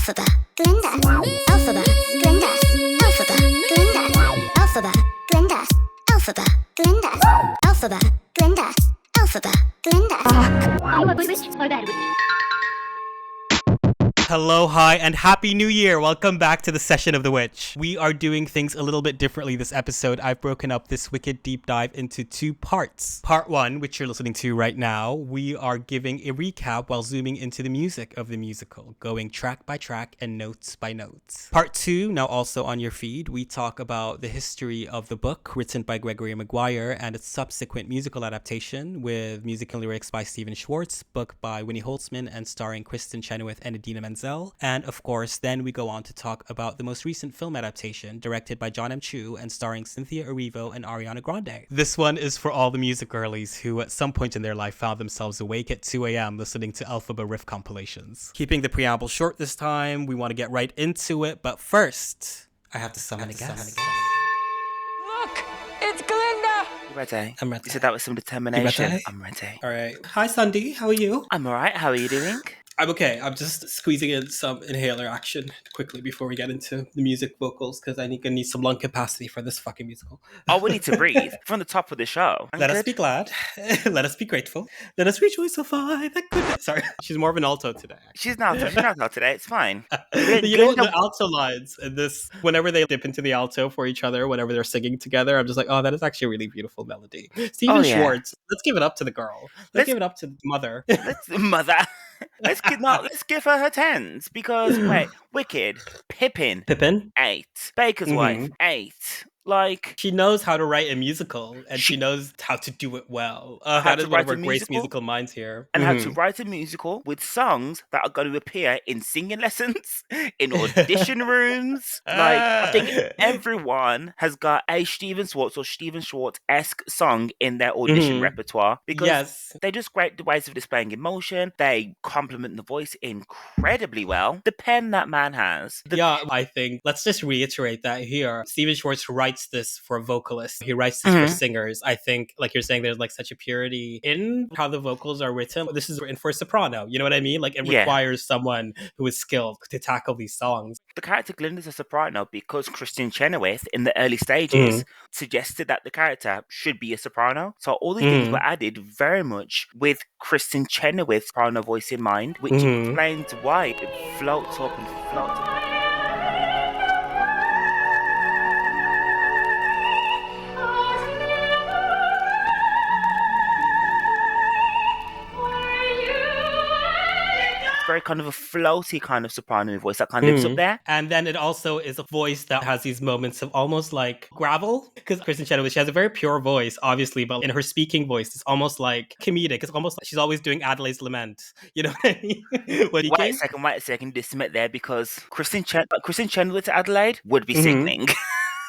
Elphaba, Glinda, Elphaba, Glinda, Elphaba, Glinda, Elphaba, Glinda, Elphaba, Glinda, Elphaba, Glinda, Elphaba, Glinda. Are you a good witch or a bad witch? Hello, hi, and Happy New Year! Welcome back to the Session of the Witch. We are doing things a little bit differently this episode. I've broken up this wicked deep dive into two parts. Part 1, which you're listening to right now, we are giving a recap while zooming into the music of the musical, going track by track and notes by notes. Part 2, now also on your feed, we talk about the history of the book written by Gregory Macguire and its subsequent musical adaptation with music and lyrics by Stephan Schwartz, book by Winnie Holzman and starring Kristin Chenoweth and Idina Menzel. And of course, then we go on to talk about the most recent film adaptation directed by Jon M and starring Cynthia Erivo and Ariana Grande. This one is for all the music girlies who at some point in their life found themselves awake at 2 a.m. listening to Elphaba riff compilations. Keeping the preamble short this time, we want to get right into it, but first, I have to summon a guest. Look, it's Glinda! You ready? I'm ready. You said that with some determination. You ready? I'm ready. All right. Hi, Sundi. How are you? I'm alright. How are you doing? I'm okay. I'm just squeezing in some inhaler action quickly before we get into the music vocals because I need some lung capacity for this fucking musical. Oh, we need to breathe from the top of the show. Let us be glad. Let us be grateful. Let us rejoice so far. Sorry. She's more of an alto today. She's not out today. It's fine. You know what? The alto lines in this, whenever they dip into the alto for each other, whenever they're singing together, I'm just like, oh, that is actually a really beautiful melody. Stephan Schwartz. Let's give it up to the girl. Let's give it up to the mother. Let's give her her tens because wait, Wicked, Pippin, 8, Baker's Wife, 8. Like, she knows how to write a musical and she knows how to do it well. That is one of our great musical minds here. And how to write a musical with songs that are going to appear in singing lessons, in audition rooms. Like, I think everyone has got a Stephan Schwartz or Stephan Schwartz-esque song in their audition repertoire because they're just great ways of displaying emotion. They complement the voice incredibly well. The pen that man has. I think, let's just reiterate that here. Stephan Schwartz writes this for vocalists. He writes this for singers. I think, like you're saying, there's like such a purity in how the vocals are written. This is written for a soprano. You know what I mean? Like it requires someone who is skilled to tackle these songs. The character Glinda's a soprano because Kristin Chenoweth in the early stages suggested that the character should be a soprano. So all these things were added very much with Kristin Chenoweth's soprano voice in mind, which explains why it floats up and floats up. Very kind of a floaty kind of soprano voice that kind of lives up there. And then it also is a voice that has these moments of almost like gravel. Because Kristin Chenoweth, she has a very pure voice, obviously, but in her speaking voice, it's almost like comedic. It's almost like she's always doing Adelaide's Lament. You know what I mean? Wait a second, dismiss there because Kristin Chenoweth Adelaide would be singing.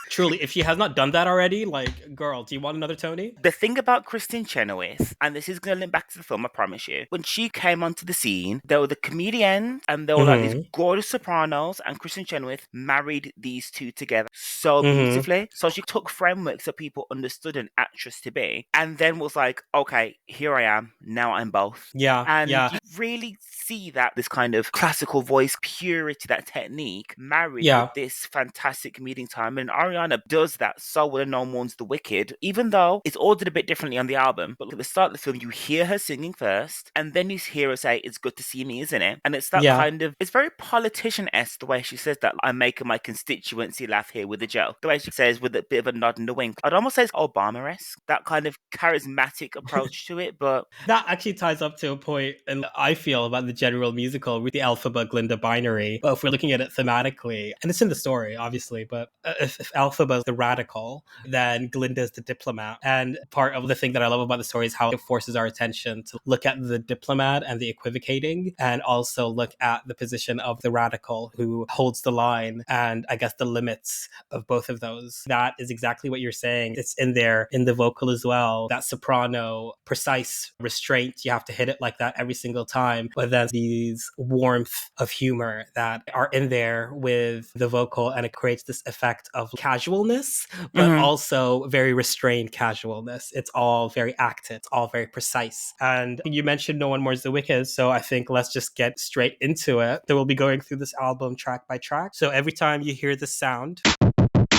Truly, if she has not done that already, like, girl, do you want another Tony? The thing about Kristin Chenoweth, and this is going to link back to the film, I promise you, when she came onto the scene, there were the comedians and there were like these gorgeous sopranos, and Kristin Chenoweth married these two together so beautifully. So she took frameworks that people understood an actress to be, and then was like, okay, here I am, now I'm both. And you really see that this kind of classical voice purity, that technique, married with this fantastic comedic time. And Ariana does that so well in No Mourns the Wicked, even though it's ordered a bit differently on the album. But at the start of the film, you hear her singing first, and then you hear her say, "It's good to see me," isn't it? And it's that kind of, it's very politician-esque the way she says that. I'm making my constituency laugh here with a joke. The way she says with a bit of a nod and a wink. I'd almost say it's Obama-esque, that kind of charismatic approach to it. But that actually ties up to a point, and I feel about the general musical with the Elphaba Glinda binary. But if we're looking at it thematically, and it's in the story, obviously, but if Elphaba is the radical, then Glinda is the diplomat. And part of the thing that I love about the story is how it forces our attention to look at the diplomat and the equivocating, and also look at the position of the radical who holds the line, and I guess the limits of both of those. That is exactly what you're saying. It's in there in the vocal as well. That soprano, precise restraint, you have to hit it like that every single time. But then these warmth of humor that are in there with the vocal, and it creates this effect of casual casualness, but also very restrained casualness. It's all very acted, it's all very precise. And you mentioned No One Mourns the Wicked, so I think let's just get straight into it. So we'll be going through this album track by track. So every time you hear the sound,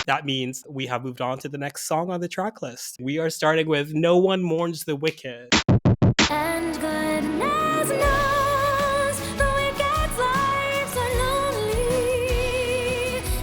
that means we have moved on to the next song on the track list. We are starting with No One Mourns the Wicked. And goodness knows the wicked's lives are lonely.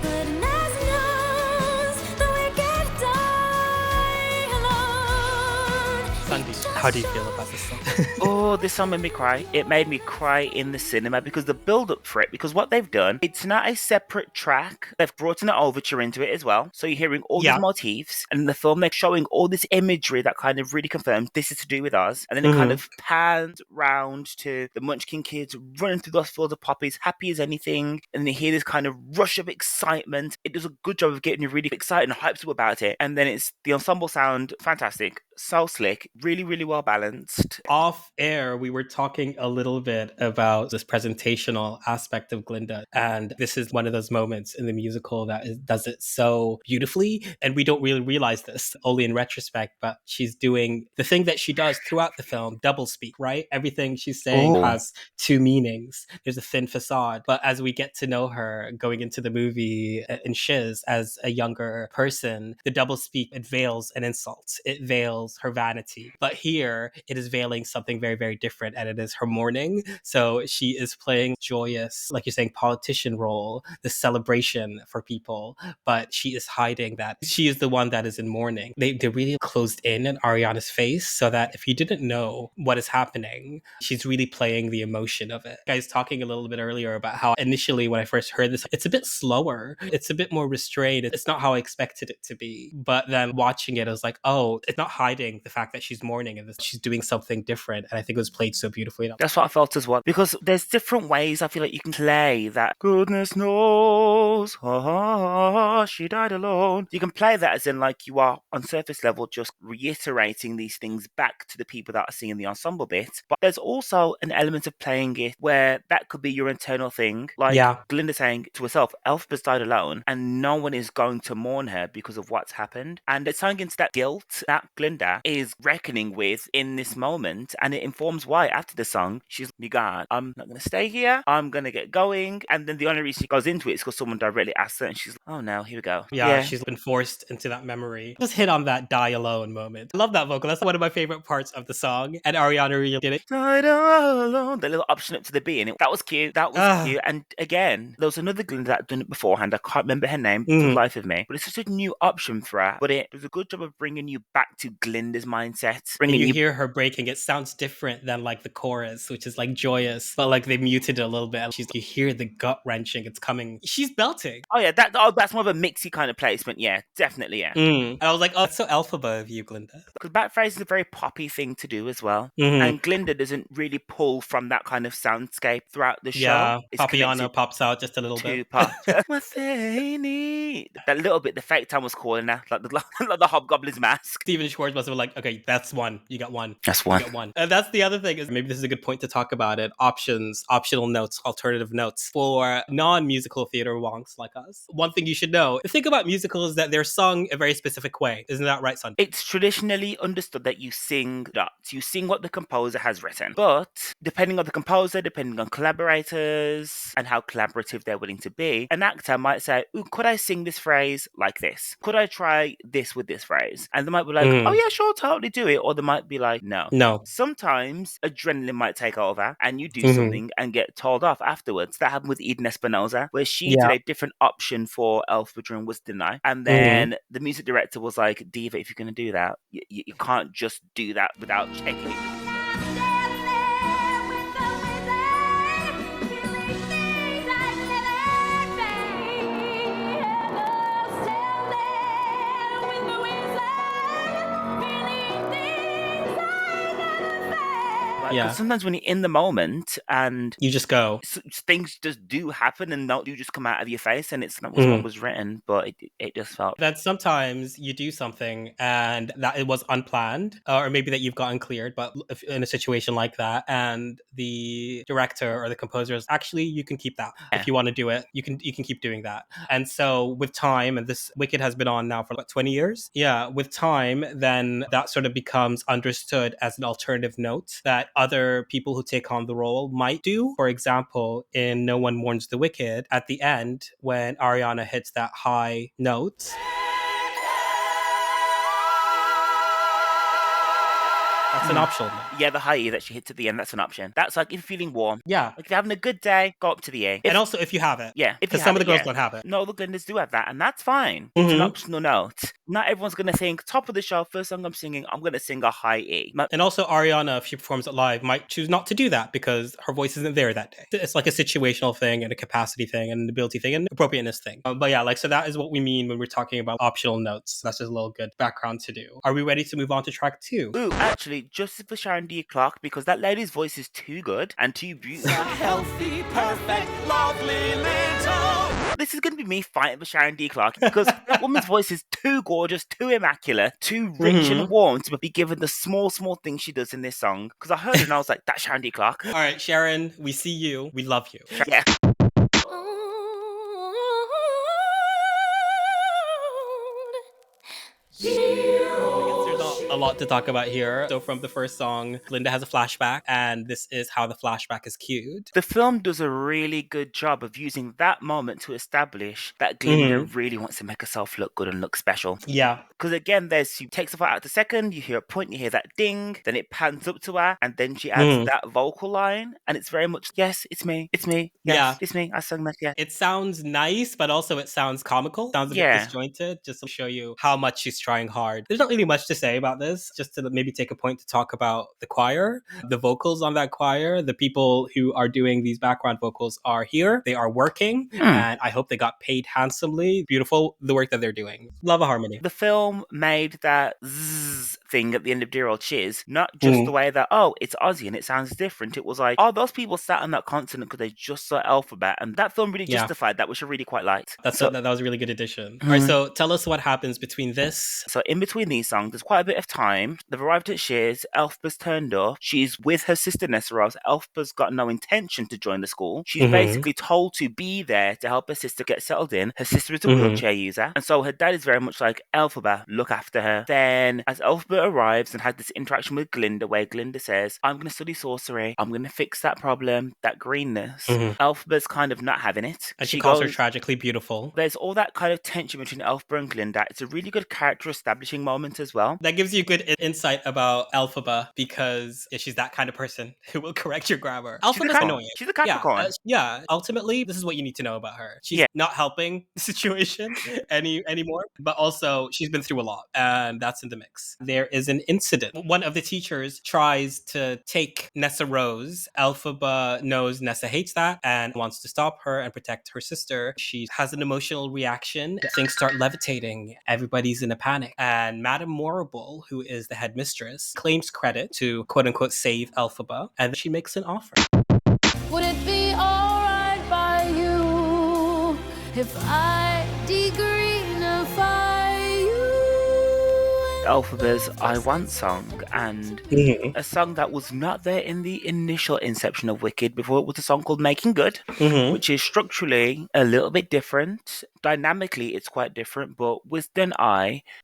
Goodness knows the wicked die alone. Sundi, how do you feel about this song? Oh, this song made me cry. It made me cry in the cinema because the build up for it, because what they've done, it's not a separate track. They've brought in an overture into it as well. So you're hearing all these motifs, and in the film they're showing all this imagery that kind of really confirms this is to do with us. And then it kind of pans round to the Munchkin kids running through those fields of poppies, happy as anything. And then you hear this kind of rush of excitement. It does a good job of getting you really excited and hyped up about it. And then it's the ensemble sound, fantastic. So slick, really, really well balanced. Off air, we were talking a little bit about this presentational aspect of Glinda. And this is one of those moments in the musical that does it so beautifully. And we don't really realize this only in retrospect, but she's doing the thing that she does throughout the film, double speak, right? Everything she's saying has two meanings. There's a thin facade. But as we get to know her going into the movie in Shiz as a younger person, the double speak, it veils an insult. It veils her vanity. But here, it is veiling something very, very different, and it is her mourning. So she is playing joyous, like you're saying, politician role, the celebration for people, but she is hiding that. She is the one that is in mourning. They really closed in on Ariana's face so that if you didn't know what is happening, she's really playing the emotion of it. Guys, talking a little bit earlier about how initially when I first heard this, it's a bit slower. It's a bit more restrained. It's not how I expected it to be. But then watching it, I was like, oh, it's not hiding the fact that she's mourning and she's doing something different. And I think it was played so beautifully. That's what I felt as well. Because there's different ways I feel like you can play that goodness knows, she died alone. You can play that as in like you are on surface level just reiterating these things back to the people that are singing the ensemble bit. But there's also an element of playing it where that could be your internal thing. Like Glinda saying to herself, Elphaba's died alone and no one is going to mourn her because of what's happened. And it's tying into that guilt that Glinda is reckoning with in this moment, and it informs why after the song she's, me God, I'm not gonna stay here, I'm gonna get going. And then the only reason she goes into it is because someone directly asks her and she's like, oh no, here we go. She's been forced into that memory. Just hit on that die alone moment. I love that vocal. That's one of my favorite parts of the song, and Ariana really did it. Died alone, the little option up to the B in it, that was cute. Cute. And again, there was another Glinda that had done it beforehand. I can't remember her name for the life of me, but it's just a new option for her. But it does a good job of bringing you back to Glinda's mindset. You hear her breaking, it sounds different than like the chorus, which is like joyous, but like they muted it a little bit. You hear the gut wrenching, it's coming. She's belting. Oh yeah, that's more of a mixy kind of placement. Yeah, definitely, yeah. And I was like, oh, it's so Elphaba of you, Glinda. Because back phrase is a very poppy thing to do as well. And Glinda doesn't really pull from that kind of soundscape throughout the show. Yeah, Papiano pops out just a little bit. What they need. That little bit, the fake time was calling her, like the Hobgoblin's mask. Stephan Schwartz must have been like, okay, that's one. You got one. That's one. You got one. And that's the other thing, is maybe this is a good point to talk about it. Options, optional notes, alternative notes for non-musical theater wonks like us. One thing you should know, the thing about musicals is that they're sung a very specific way. Isn't that right, son? It's traditionally understood that you sing dots. You sing what the composer has written. But depending on the composer, depending on collaborators, and how collaborative they're willing to be, an actor might say, ooh, could I sing this phrase like this? Could I try this with this phrase? And they might be like, oh yeah, sure, totally do it. Or they might be like, no. Sometimes adrenaline might take over and you do something and get told off afterwards. That happened with Eden Espinosa, where she did a different option for Elphaba during Wisdom Night. And then the music director was like, Diva, if you're going to do that, you can't just do that without checking it. Yeah. Sometimes when you're in the moment and you just go. things just do happen and do just come out of your face, and it's not what was written, but it just felt that sometimes you do something and that it was unplanned, or maybe that you've gotten cleared, but if in a situation like that, and the director or the composer is actually, you can keep that. If you want to do it, you can keep doing that. And so with time, and this Wicked has been on now for what, 20 years? Yeah, with time, then that sort of becomes understood as an alternative note that other people who take on the role might do. For example, in No One Mourns the Wicked, at the end, when Ariana hits that high note, that's an optional note. Yeah, the high E that she hits at the end, that's an option. That's like if you're feeling warm. Yeah. Like if you're having a good day, go up to the A. And also if you have it. Yeah. Because some of the girls don't have it. No, the Glindas do have that, and that's fine. It's an optional note. Not everyone's going to think, top of the show, first song I'm singing, I'm going to sing a high E. And also Ariana, if she performs it live, might choose not to do that because her voice isn't there that day. It's like a situational thing and a capacity thing and an ability thing and an appropriateness thing. But yeah, like, so that is what we mean when we're talking about optional notes. That's just a little good background to do. Are we ready to move on to track 2? Ooh, actually, just for Sharon D. Clark, because that lady's voice is too good and too beautiful. Healthy, perfect, lovely little. This is going to be me fighting for Sharon D. Clark because that woman's voice is too gorgeous, too immaculate, too rich and warm to be given the small things she does in this song. Because I heard it and I was like, that's Sharon D. Clark. All right, Sharon, we see you. We love you. Yeah. A lot to talk about here. So from the first song, Glinda has a flashback, and this is how the flashback is cued. The film does a really good job of using that moment to establish that Glinda really wants to make herself look good and look special. Yeah. Because again, she takes the out the second, you hear a point, you hear that ding, then it pans up to her, and then she adds that vocal line, and it's very much, yes, it's me, yes, it's me, I sung that, yeah. It sounds nice, but also it sounds comical. Sounds a bit disjointed, just to show you how much she's trying hard. There's not really much to say about this, just to maybe take a point to talk about the choir, the vocals on that choir. The people who are doing these background vocals are here. They are working, and I hope they got paid handsomely. Beautiful, the work that they're doing. Love a harmony. The film made that zzz thing at the end of Dear Old Chiz, not just the way that, oh, it's Aussie and it sounds different. It was like, oh, those people sat on that continent because they just saw Elphaba, and that film really justified that, which I really quite liked. That was a really good addition. All right, so tell us what happens between this. So in between these songs, there's quite a bit of time. They've arrived at Shiz. Elphaba's turned up. She's with her sister Nessa Rose. Elphaba's got no intention to join the school. She's basically told to be there to help her sister get settled in. Her sister is a wheelchair user, and so her dad is very much like, Elphaba, look after her. Then as Elphaba arrives and has this interaction with Glinda, where Glinda says, I'm going to study sorcery. I'm going to fix that problem, that greenness. Elphaba's kind of not having it. And she calls her tragically beautiful. There's all that kind of tension between Elphaba and Glinda. It's a really good character establishing moment as well. That gives you good insight about Elphaba, because she's that kind of person who will correct your grammar. Elphaba's annoying. She's a Capricorn. Ultimately, this is what you need to know about her. She's not helping the situation anymore, but also she's been through a lot, and that's in the mix. There is an incident. One of the teachers tries to take Nessa Rose. Elphaba knows Nessa hates that and wants to stop her and protect her sister. She has an emotional reaction. Things start levitating. Everybody's in a panic. And Madame Morrible, who is the headmistress, claims credit to quote-unquote save Elphaba, and she makes an offer. Would it be alright by you if I degreenify you? Elphaba's I Want song, and a song that was not there in the initial inception of Wicked before. It was a song called Making Good, which is structurally a little bit different. Dynamically, it's quite different, but with Then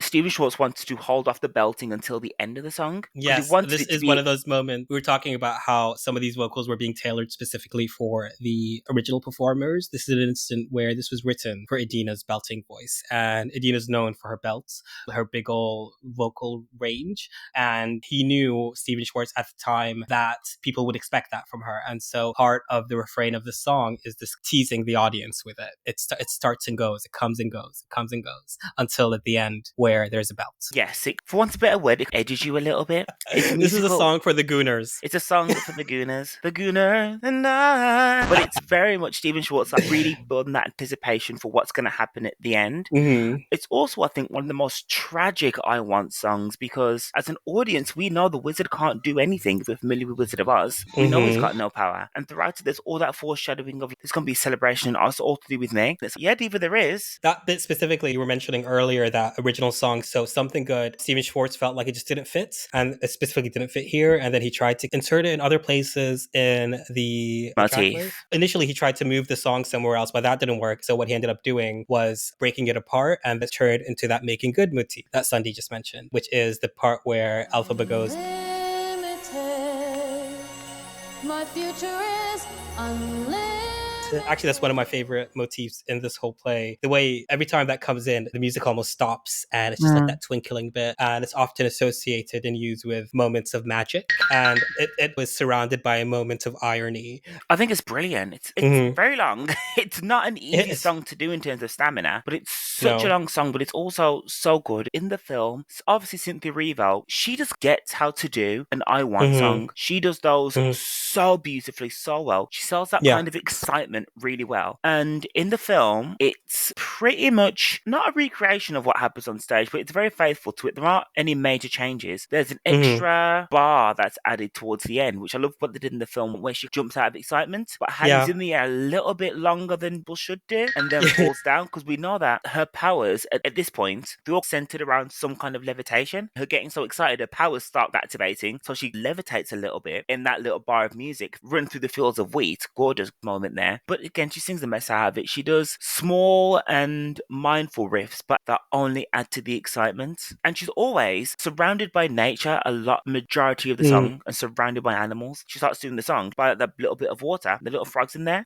Stephan Schwartz wanted to hold off the belting until the end of the song. Yes, this is one of those moments. We were talking about how some of these vocals were being tailored specifically for the original performers. This is an instant where this was written for Idina's belting voice, and Idina's known for her belts, her big ol' vocal range, and he knew, Stephan Schwartz at the time, that people would expect that from her, and so part of the refrain of the song is this teasing the audience with it. It starts and goes, it comes and goes, it comes and goes, until at the end where there's a belt. Yes, for want of a better word, it edges you a little bit. This is a song for the Gooners. It's a song for the Gooners. The Gooners and I. But it's very much Stephan Schwartz, like really building that anticipation for what's going to happen at the end. It's also, I think, one of the most tragic I Want want songs, because as an audience, we know the wizard can't do anything. If we're familiar with Wizard of Oz, we know he's got no power. And throughout it, there's all that foreshadowing of there's going to be a celebration, also all to do with me. It's, yeah, Diva, there is. That bit specifically, you were mentioning earlier, that original song, So Something Good, Stephan Schwartz felt like it just didn't fit, and it specifically didn't fit here, and then he tried to insert it in other places in the motif. Initially, he tried to move the song somewhere else, but that didn't work. So what he ended up doing was breaking it apart, and it turned into that Making Good motif that Sundi just mentioned, which is the part where Elphaba goes, my future is unlimited. Actually, that's one of my favorite motifs in this whole play. The way every time that comes in, the music almost stops, and it's just like that twinkling bit, and it's often associated and used with moments of magic, and it was surrounded by a moment of irony. I think it's brilliant. It's very long. It's not an easy song to do in terms of stamina, but it's such a long song, but it's also so good. In the film, obviously Cynthia Erivo, she just gets how to do an I Want song. She does those so beautifully, so well. She sells that kind of excitement really well. And in the film, it's pretty much not a recreation of what happens on stage, but it's very faithful to it. There aren't any major changes. There's an extra bar that's added towards the end, which I love what they did in the film, where she jumps out of excitement, but hangs in the air a little bit longer than people should do, and then falls down, because we know that her powers at this point, they're all centered around some kind of levitation. Her getting so excited, her powers start activating, so she levitates a little bit in that little bar of music, run through the fields of wheat. Gorgeous moment there. But again, she sings the mess out of it. She does small and mindful riffs, but that only add to the excitement. And she's always surrounded by nature majority of the song, and surrounded by animals. She starts doing the song by that little bit of water, the little frogs in there.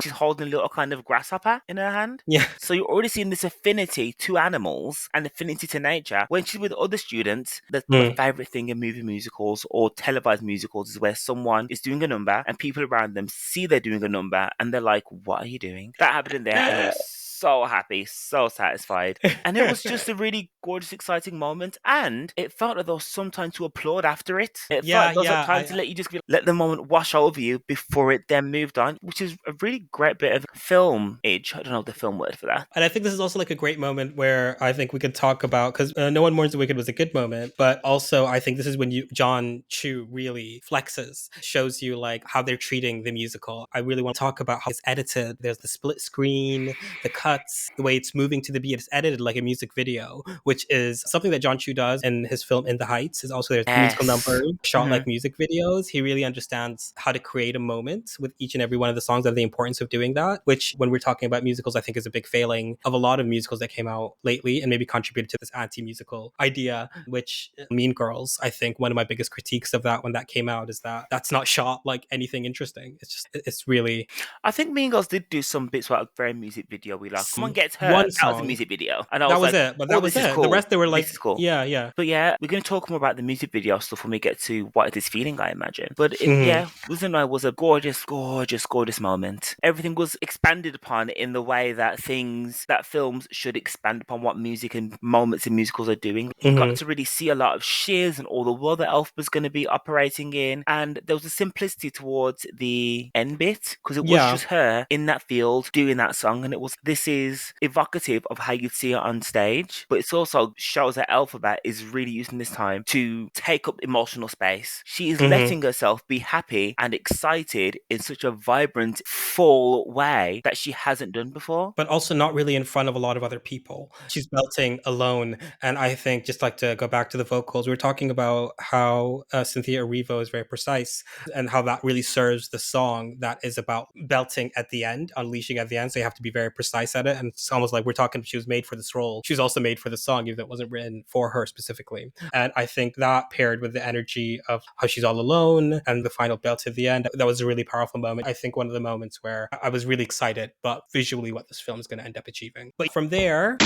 She's holding a little kind of grasshopper in her hand. So you're already seeing this affinity to animals and affinity to nature. When she's with other students, my favorite thing in movie musicals or televised musicals is where someone is doing a number and people around them see they're doing a number and they're like, what are you doing? That happened in there, and I was so happy, so satisfied. And it was just a really gorgeous, exciting moment, and it felt like there was some time to applaud after it. It felt like there was time to let you just let the moment wash over you before it then moved on, which is a really great bit of film-age. I don't know the film word for that. And I think this is also like a great moment where I think we could talk about, because No One Mourns the Wicked was a good moment, but also I think this is when John Chu really flexes, shows you like how they're treating the musical. I really want to talk about how it's edited. There's the split screen, the cuts, the way it's moving to the beat. It's edited like a music video, which is something that John Chu does in his film In the Heights. Is also there's musical number shot like music videos. He really understands how to create a moment with each and every one of the songs, and the importance of doing that, which when we're talking about musicals, I think is a big failing of a lot of musicals that came out lately and maybe contributed to this anti-musical idea, which Mean Girls, I think one of my biggest critiques of that when that came out is that that's not shot like anything interesting. It's really... I think Mean Girls did do some bits where a very music video we like. Someone gets hurt out of the music video. And I was like, it. But that was it. Cool. The rest they were like, cool. Yeah. But yeah, we're going to talk more about the music video stuff when we get to What Is This Feeling, I imagine. But Wizard and I was a gorgeous, gorgeous, gorgeous moment. Everything was expanded upon in the way that films should expand upon what music and moments in musicals are doing. You got to really see a lot of Shiz and all the world that Elphaba's going to be operating in. And there was a simplicity towards the end bit, because it was just her in that field doing that song, and this is evocative of how you'd see it on stage, but it also shows that Elphaba is really using this time to take up emotional space. She is letting herself be happy and excited in such a vibrant, full way that she hasn't done before. But also not really in front of a lot of other people. She's belting alone, and I think, just like to go back to the vocals, we were talking about how Cynthia Erivo is very precise, and how that really serves the song that is about belting at the end, unleashing at the end, so you have to be very precise at it. And it's almost like we're talking, she was made for this role. She was also made for the song, even though it wasn't written for her specifically. And I think that paired with the energy of how she's all alone and the final belt at the end, that was a really powerful moment. I think one of the moments where I was really excited, but visually what this film is going to end up achieving. But from there...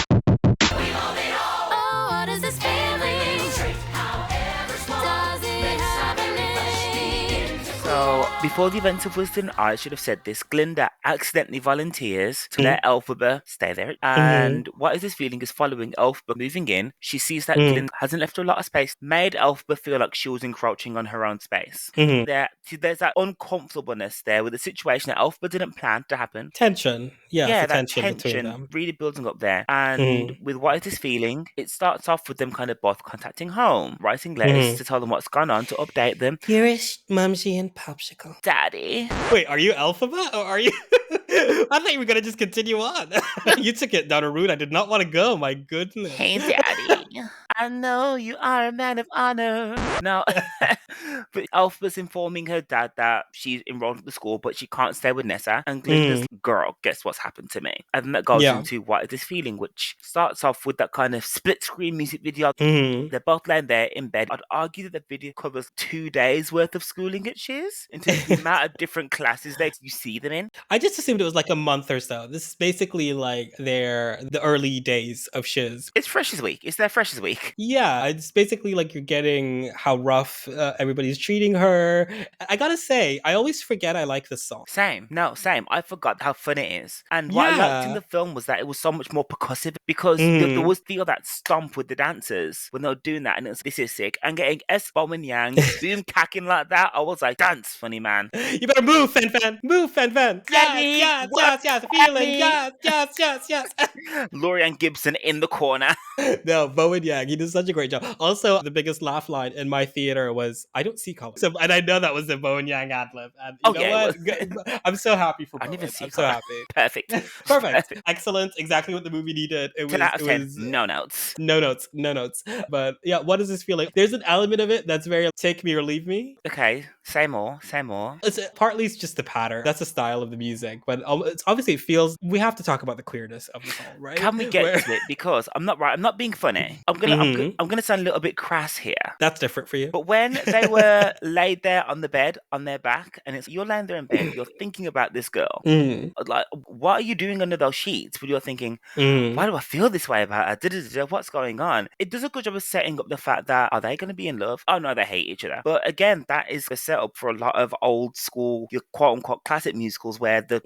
Oh, what is this feeling? Does it have a name? So, before the events of Wisdom, I should have said this. Glinda accidentally volunteers to let Elphaba stay there. And what is this feeling is following Elphaba moving in. She sees that Glinda hasn't left her a lot of space, made Elphaba feel like she was encroaching on her own space. There's that uncomfortableness there with the situation that Elphaba didn't plan to happen. Tension. Yeah, the that tension between them. really building up there. And with what is this feeling, it starts off with them kind of both contacting home, writing letters to tell them what's gone on, to update them. Dearest Mumsy and Popsicle. Daddy. Wait, are you Elphaba or are you... I thought you were going to just continue on. You took it down a route I did not want to go, my goodness. Hey, Daddy. I know you are a man of honor. No, but Elphaba's informing her dad that she's enrolled at the school, but she can't stay with Nessa. And Glinda's girl, guess what's happened to me? And then that goes into what is this feeling, which starts off with that kind of split screen music video. They're both laying there in bed. I'd argue that the video covers 2 days worth of schooling at Shiz in terms of the amount of different classes you see them in. I just assumed it was like a month or so. This is basically like the early days of Shiz. It's Freshers Week. It's their Freshers Week. Yeah, it's basically like you're getting how rough everybody's treating her. I gotta say, I always forget I like this song. Same. I forgot how fun it is. And what I liked in the film was that it was so much more percussive, because there was still that stomp with the dancers when they were doing that, and it was, this is sick. And getting Boom and Yang boom cacking like that, I was like, dance, funny man. You better move, Fan. Move, Fan. Yes, feeling, yes. Lorian Gibson in the corner. No, Bo and Yang, he did such a great job. Also, the biggest laugh line in my theater was, I don't see color. So, and I know that was the Bo and Yang ad-lib. And you know what? I'm so happy for Bo. I'm so happy. Perfect. Excellent. Exactly what the movie needed. It 10 out of 10. was No notes. No notes. But yeah, what does this feel like? There's an element of it that's very take me or leave me. Okay, say more. It's partly just the pattern. That's the style of the music. But it's obviously it feels, we have to talk about the queerness of the song, right? Can we get to it? Because I'm not being funny. I'm gonna sound a little bit crass here. That's different for you. But when they were laid there on the bed, on their back, and you're laying there in bed, you're thinking about this girl. Like, what are you doing under those sheets? But you're thinking, why do I feel this way about her? What's going on? It does a good job of setting up the fact that, are they going to be in love? Oh no, they hate each other. But again, that is the setup for a lot of old school, your quote unquote classic musicals, where the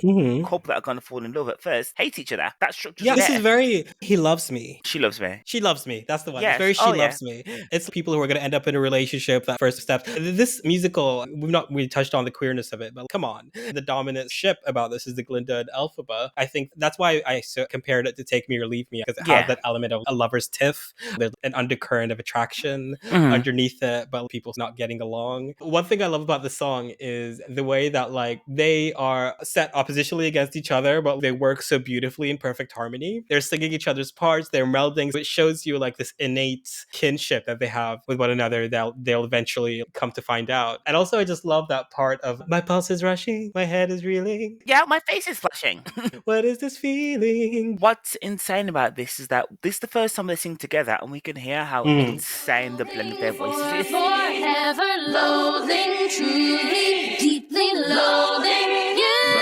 couple that are going to fall in love at first hate each other. That structure. Yeah, this is very, he loves me. She loves me. She loves me. That's the one. Yes. It's very she loves me. It's people who are going to end up in a relationship, that first step. This musical, we touched on the queerness of it, but come on. The dominant ship about this is the Glinda and Elphaba. I think that's why I compared it to Take Me or Leave Me, because it has that element of a lover's tiff. There's an undercurrent of attraction underneath it, but people not getting along. One thing I love about the song is the way that like they are set oppositionally against each other, but they work so beautifully in perfect harmony. They're singing each other's parts, they're melding. So it shows you like this innate kinship that they have with one another that they'll eventually come to find out. And also I just love that part of my pulse is rushing, my head is reeling. Yeah, my face is flushing. What is this feeling? What's insane about this is that this is the first time they sing together, and we can hear how insane the blend of their voices is. Forever loathing, truly, deeply loathing you.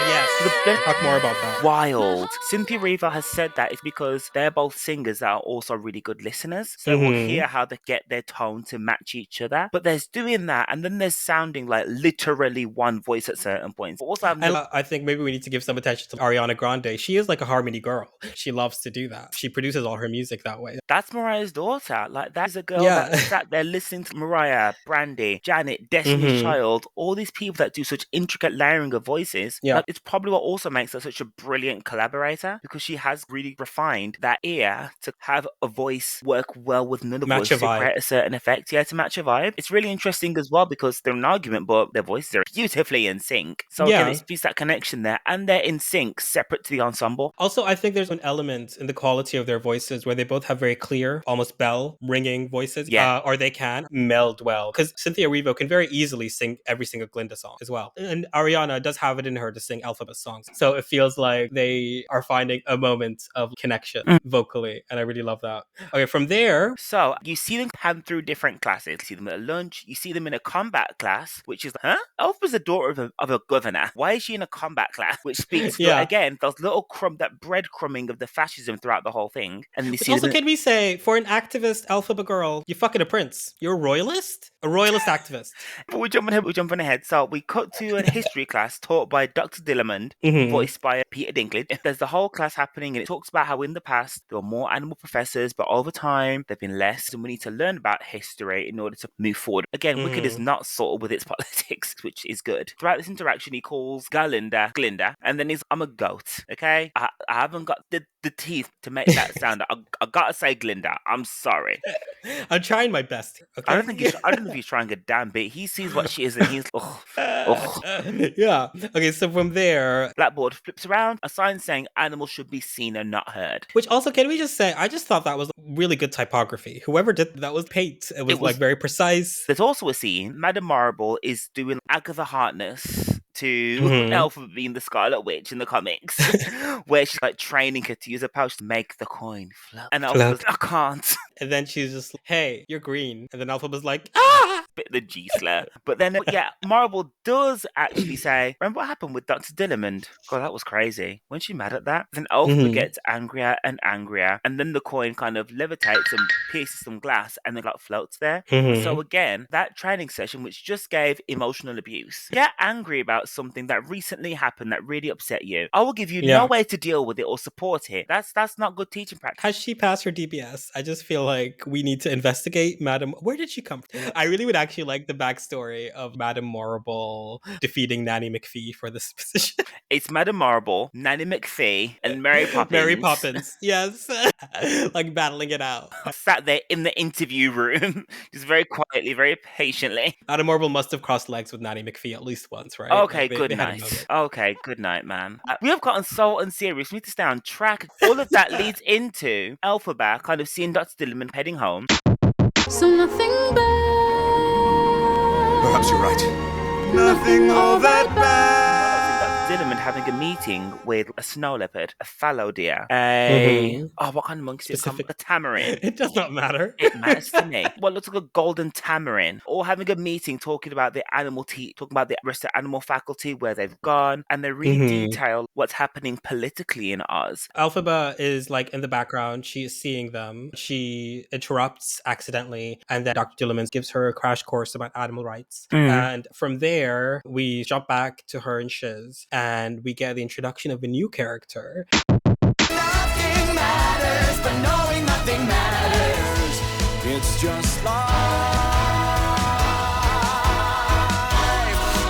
Yes, talk more about that. Wild. Cynthia Erivo has said that it's because they're both singers that are also really good listeners. So we'll hear how they get their tone to match each other. But there's doing that, and then there's sounding like literally one voice at certain points. But also, I think maybe we need to give some attention to Ariana Grande. She is like a harmony girl. She loves to do that. She produces all her music that way. That's Mariah's daughter. Like, that is a girl that sat there listening to Mariah, Brandy, Janet, Destiny's Child, all these people that do such intricate layering of voices. Yeah. Like, it's probably what also makes her such a brilliant collaborator, because she has really refined that ear to have a voice work well with another voice to create a certain effect. Yeah, to match a vibe. It's really interesting as well, because they're an argument, but their voices are beautifully in sync. So again, it speaks that connection there, and they're in sync, separate to the ensemble. Also, I think there's an element in the quality of their voices where they both have very clear, almost bell ringing voices, or they can meld well. Because Cynthia Erivo can very easily sing every single Glinda song as well. And Ariana does have it in her to sing Elphaba songs. So it feels like they are finding a moment of connection vocally. And I really love that. Okay, from there. So you see them come through different classes. You see them at lunch. You see them in a combat class, which is, Elphaba's the daughter of a governor. Why is she in a combat class? Which speaks to, again, those little that breadcrumbing of the fascism throughout the whole thing. And you see also, can we say, for an activist Elphaba girl, you're fucking a prince. You're a royalist? A royalist activist. But we're jumping ahead. So we cut to a history class taught by Dr. Dillamond, voiced by Peter Dinklage. There's the whole class happening, and it talks about how in the past there were more animal professors, but over time there've been less, and we need to learn about history in order to move forward. Again, Wicked is not subtle with its politics, which is good. Throughout this interaction, he calls Glinda, and then I'm a goat, okay? I haven't got the teeth to make that sound. I gotta say Glinda. I'm sorry. I'm trying my best. Okay? I don't know if he's trying a damn bit. He sees what she is and he's Yeah. Okay, so from there, Blackboard flips around, a sign saying animals should be seen and not heard. which also, can we just say, I just thought that was really good typography. Whoever did that was paint. It was like very precise. There's also a scene, Madame Marble is doing Agatha Harkness to Elphaba being the Scarlet Witch in the comics, where she's like training her to use a pouch to make the coin float. And Elphaba's like, I can't. And then she's just like, hey, you're green. And then Elphaba's like, ah! Bit of the G slur. But then, Marble does actually say, remember what happened with Dr. Dillamond? God, that was crazy. Wasn't she mad at that? Then Elphaba gets angrier and angrier. And then the coin kind of levitates and pierces some glass and then like floats there. So again, that training session, which just gave emotional abuse, get angry about something that recently happened that really upset you. I will give you no way to deal with it or support it. That's not good teaching practice. Has she passed her DBS? I just feel like we need to investigate Madame. Where did she come from? I really would actually like the backstory of Madame Marble defeating Nanny McPhee for this position. It's Madame Marble, Nanny McPhee, and Mary Poppins. Mary Poppins, yes. Like battling it out. Sat there in the interview room, just very quietly, very patiently. Madame Marble must have crossed legs with Nanny McPhee at least once, right? Okay, good night. Okay, good night, man. We have gotten so unserious. We need to stay on track. All of that leads into Elphaba kind of seeing Dr. Dillamond heading home. So nothing bad. Perhaps you're right. Nothing all that bad. Dillamond having a meeting with a snow leopard, a fallow deer, what kind of monkey is it? A tamarin. It does not matter. It matters to me. Well, it looks like a golden tamarin. Or having a meeting talking about the animal talking about the rest of the animal faculty, where they've gone, and they really detail what's happening politically in Oz. Elphaba is like in the background. She is seeing them. She interrupts accidentally, and then Dr. Dillamond gives her a crash course about animal rights. And from there, we jump back to her and Shiz, and we get the introduction of a new character. Nothing matters, but knowing nothing matters. It's just life.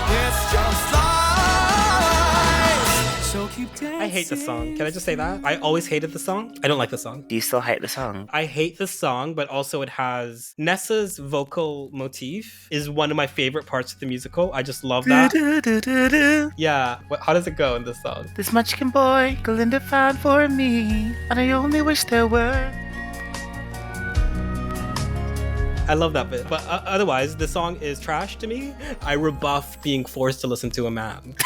It's just life. So keep dancing. I hate the song. Can I just say that? I always hated the song. I don't like the song. Do you still hate the song? I hate the song, but also it has Nessa's vocal motif is one of my favorite parts of the musical. I just love that. Yeah. How does it go in this song? This munchkin boy Glinda found for me, and I only wish there were. I love that bit. But otherwise, the song is trash to me. I rebuff being forced to listen to a man.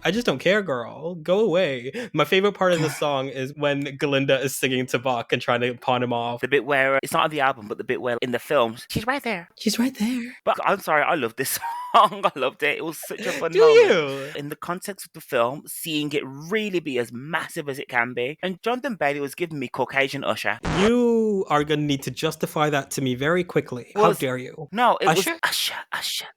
I just don't care, girl. Go away. My favorite part of the song is when Glinda is singing to Buck and trying to pawn him off. The bit where, it's not on the album, but the bit where in the film, she's right there. She's right there. But I'm sorry, I love this song. I loved it. It was such a fun Do moment. you? In the context of the film, seeing it really be as massive as it can be. And Jonathan Bailey was giving me Caucasian Usher. You are going to need to justify that to me very quickly. How dare you? No, it Usher? was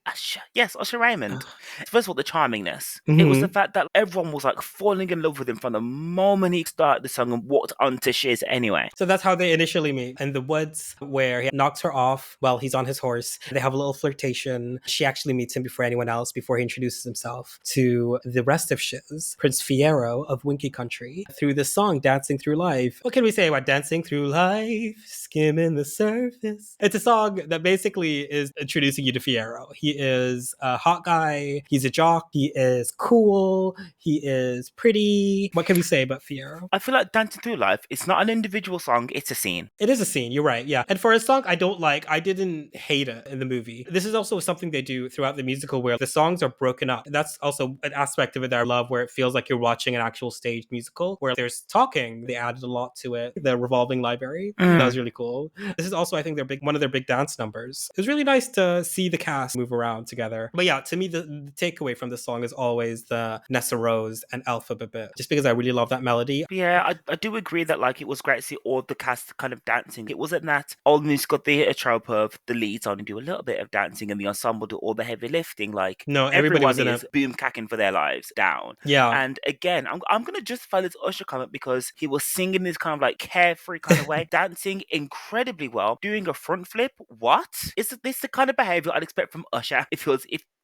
Usher. Yes, Usher Raymond. First of all, the charmingness. It was the fact that everyone was like falling in love with him from the moment he started the song and walked onto Shiz anyway. So that's how they initially meet. In the woods, where he knocks her off while he's on his horse. They have a little flirtation. She actually meets him before anyone else, before he introduces himself to the rest of Shiz, Prince Fiyero of Winky Country, through the song Dancing Through Life. What can we say about Dancing Through Life? Skimming the surface. It's a song that basically is introducing you to Fiyero. He is a hot guy. He's a jock. He is cool. He is pretty. What can we say about Fiyero? I feel like Dancing Through Life, it's not an individual song, it's a scene. It is a scene, you're right, yeah. And for a song I don't like, I didn't hate it in the movie. This is also something they do throughout the musical where the songs are broken up. That's also an aspect of it that I love, where it feels like you're watching an actual stage musical where there's talking. They added a lot to it. The revolving library. That was really cool. This is also, I think, one of their big dance numbers. It was really nice to see the cast move around together. But yeah, to me, the takeaway from the song is always the Nessa Rose and Elphaba bit, just because I really love that melody. Yeah, I do agree that like it was great to see all the cast kind of dancing. It wasn't that old musical theatre trope of the leads only do a little bit of dancing and the ensemble do all the heavy lifting. Like, no, everybody was in is boom cacking for their lives down. Yeah. And again, I'm gonna justify this Usher comment because he was singing this kind of like carefree kind of way, dancing incredibly well, doing a front flip. What is this the kind of behavior I'd expect from Usher if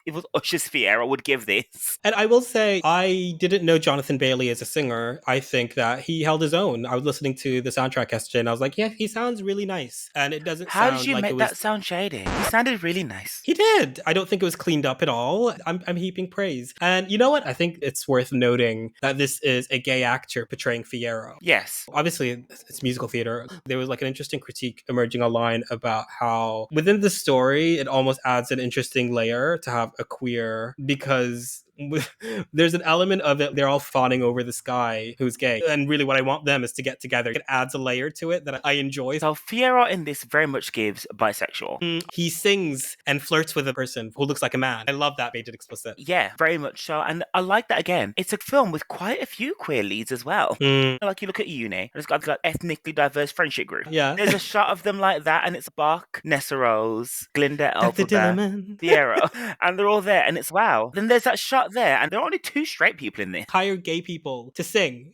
it was Usher's sphere, I would give this. And I will say, I didn't know Jonathan Bailey as a singer. I think that he held his own. I was listening to the soundtrack yesterday and I was like, yeah, he sounds really nice. And it doesn't How sound did you like make it was... that sound shady? He sounded really nice. He did. I don't think it was cleaned up at all. I'm heaping praise. And you know what? I think it's worth noting that this is a gay actor portraying Fiyero. Yes. Obviously, it's musical theater. There was like an interesting critique emerging online about how within the story, it almost adds an interesting layer to have a queer, because there's an element of it, they're all fawning over this guy who's gay, and really what I want them is to get together. It adds a layer to it that I enjoy. So Fiyero in this very much gives bisexual. He sings and flirts with a person who looks like a man. I love that, made it explicit. Yeah, very much so. And I like that again. It's a film with quite a few queer leads as well. Like you look at Uni, and it's got like ethnically diverse friendship group. Yeah. There's a shot of them like that, and it's Bach, Nessa Rose, Glinda, Elphaba, Fiyero, and they're all there, and it's wow. Then there's that shot there, and there are only 2 straight people in this. Hire gay people to sing.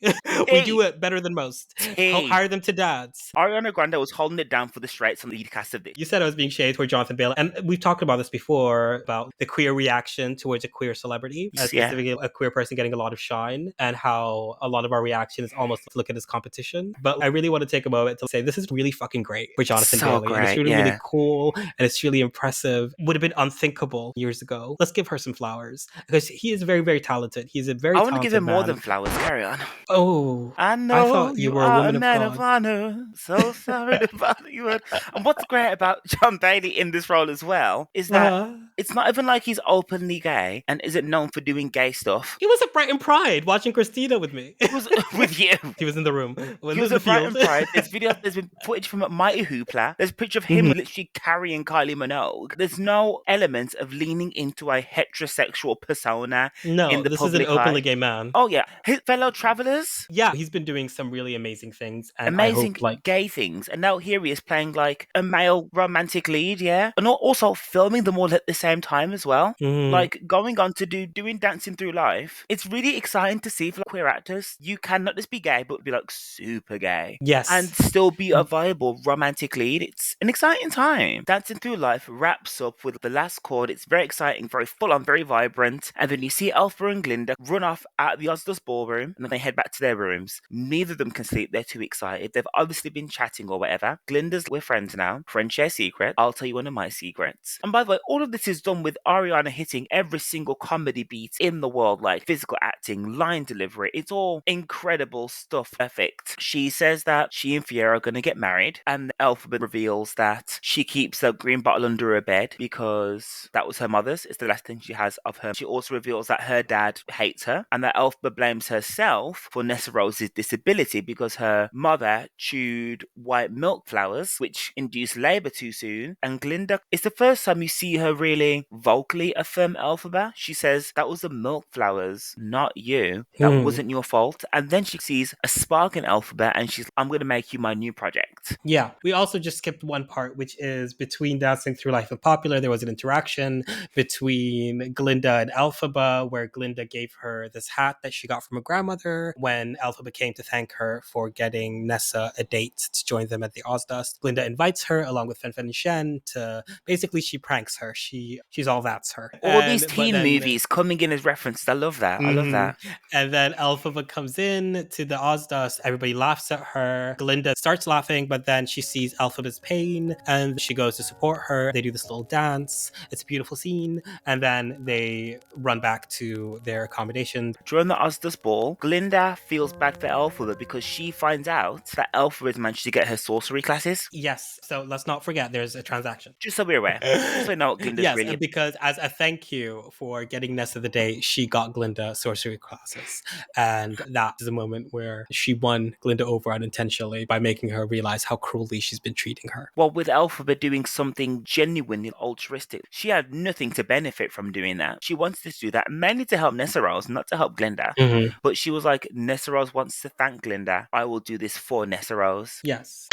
We do it better than most. Hire them to dance. Ariana Grande was holding it down for the straights on the lead cast of this. You said I was being shaded toward Jonathan Bailey, and we've talked about this before, about the queer reaction towards a queer celebrity, specifically a queer person getting a lot of shine, and how a lot of our reaction is almost to look at it as competition. But I really want to take a moment to say this is really fucking great for Jonathan Bailey. Great, and it's really, really cool, and it's really impressive. Would have been unthinkable years ago. Let's give her some flowers, because he is very, very talented. He's a very talented I want to give him more man. than flowers. Carry on. Oh, I know I thought you were a woman of man God. of honor. So sorry to bother you. And what's great about John Bailey in this role as well is that it's not even like he's openly gay and isn't known for doing gay stuff. He was at Brighton Pride watching Christina with me. He was with you. He was in the room. He was at Brighton Pride. There's been footage from Mighty Hoopla. There's a picture of him literally carrying Kylie Minogue. There's no element of leaning into a heterosexual persona in the this is public an openly eye. gay man. Oh yeah, his fellow travelers. Yeah, he's been doing some really amazing things. And Amazing I hope, gay things. And now here he is playing like a male romantic lead, yeah? And also filming them all at the same time as well. Like going on to doing Dancing Through Life. It's really exciting to see for queer actors. You can not just be gay, but be like super gay. Yes. And still be a viable romantic lead. It's an exciting time. Dancing Through Life wraps up with the last chord. It's very exciting, very full on, very vibrant. And then you see Elphaba and Glinda run off out of the Osdust ballroom, and then they head back to their rooms. Neither of them can sleep. They're too excited. They've obviously been chatting or whatever. Glinda's, we're friends now. Friends share secret. I'll tell you one of my secrets. And by the way, all of this is done with Ariana hitting every single comedy beat in the world, like physical acting, line delivery. It's all incredible stuff. Perfect. She says that she and Fiyero are going to get married, and Elphaba reveals that she keeps a green bottle under her bed because that was her mother's. It's the last thing she has of her. She also reveals that her dad hates her, and that Elphaba blames herself for Nessa Rose's disability because her mother chewed white milk flowers, which induced labour too soon. And Glinda, it's the first time you see her really vocally affirm Elphaba. She says, that was the milk flowers, not you. That wasn't your fault. And then she sees a spark in Elphaba and she's, I'm going to make you my new project. Yeah. We also just skipped one part, which is between Dancing Through Life and Popular, there was an interaction between Glinda and Elphaba, where Glinda gave her this hat that she got from her grandmother when Elphaba came to thank her for getting Nessa a date to join them at the Ozdust. Glinda invites her along with Fen and Shen to, basically she pranks her. She's all that's her. All these teen movies coming in as references. I love that. I love that. And then Elphaba comes in to the Ozdust. Everybody laughs at her. Glinda starts laughing, but then she sees Elphaba's pain and she goes to support her. They do this little dance. It's a beautiful scene. And then they run gone back to their accommodation. During the Osdus ball, Glinda feels bad for Elphaba because she finds out that Elphaba has managed to get her sorcery classes. Yes, so let's not forget there's a transaction. Just so we're aware. Just so we know what Glinda's Yes, really... and because as a thank you for getting Nest of the Day, she got Glinda sorcery classes. And that is a moment where she won Glinda over unintentionally by making her realize how cruelly she's been treating her. Well, with Elphaba doing something genuinely altruistic, she had nothing to benefit from doing that. She wanted to do that mainly to help Nessarose, not to help Glinda. Mm-hmm. But she was like, Nessarose wants to thank Glinda. I will do this for Nessarose. Yes.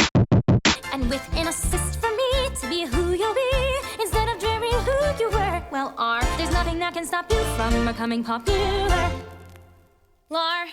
And with an assist from me to be who you'll be instead of dreaming who you were. Well, there's nothing that can stop you from becoming popular. Lar.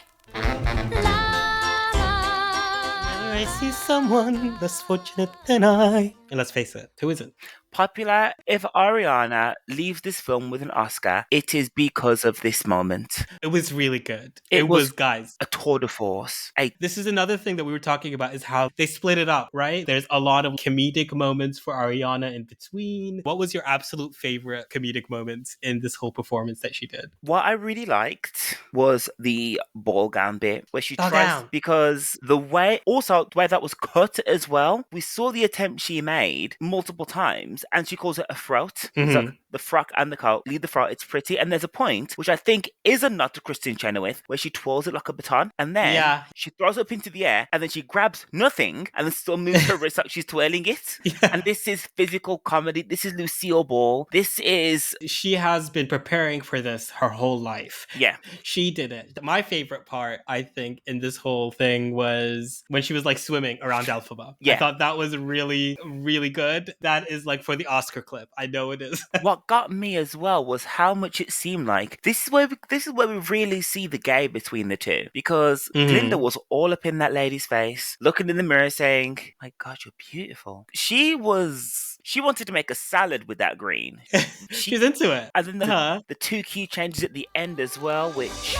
I see someone less fortunate than I. And let's face it, who isn't? Popular. If Ariana leaves this film with an Oscar, it is because of this moment. It was really good. It was guys. A tour de force. This is another thing that we were talking about is how they split it up, right? There's a lot of comedic moments for Ariana in between. What was your absolute favorite comedic moments in this whole performance that she did? What I really liked was the ball gown bit where she tries, because the way that was cut as well, we saw the attempt she made multiple times and she calls it a throat. Mm-hmm. So the frock and the coat, leave the throat, it's pretty. And there's a point, which I think is a nod to Kristin Chenoweth, where she twirls it like a baton and then she throws it up into the air and then she grabs nothing and then still moves her wrist like she's twirling it. Yeah. And this is physical comedy. This is Lucille Ball. She has been preparing for this her whole life. Yeah. She did it. My favorite part, I think, in this whole thing was when she was like swimming around Elphaba. Yeah. I thought that was really, really good. That is like for the Oscar clip. I know it is. What got me as well was how much it seemed like this is where we really see the gay between the two, because Glinda was all up in that lady's face, looking in the mirror saying, "My God, you're beautiful." She wanted to make a salad with that green. She's into it. And then the two key changes at the end as well, which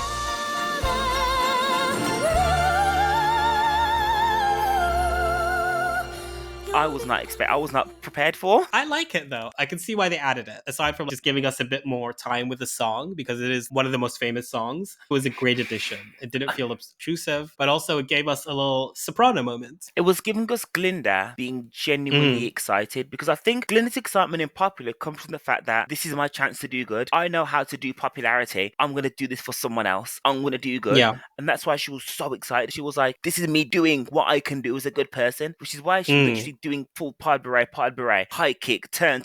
I was not prepared for. I like it though. I can see why they added it. Aside from just giving us a bit more time with the song, because it is one of the most famous songs, it was a great addition. It didn't feel obtrusive, but also it gave us a little soprano moment. It was giving us Glinda being genuinely excited, because I think Glinda's excitement in popular comes from the fact that this is my chance to do good. I know how to do popularity. I'm going to do this for someone else. I'm going to do good. Yeah. And that's why she was so excited. She was like, this is me doing what I can do as a good person, which is why she literally doing full pod beret, high kick, turn,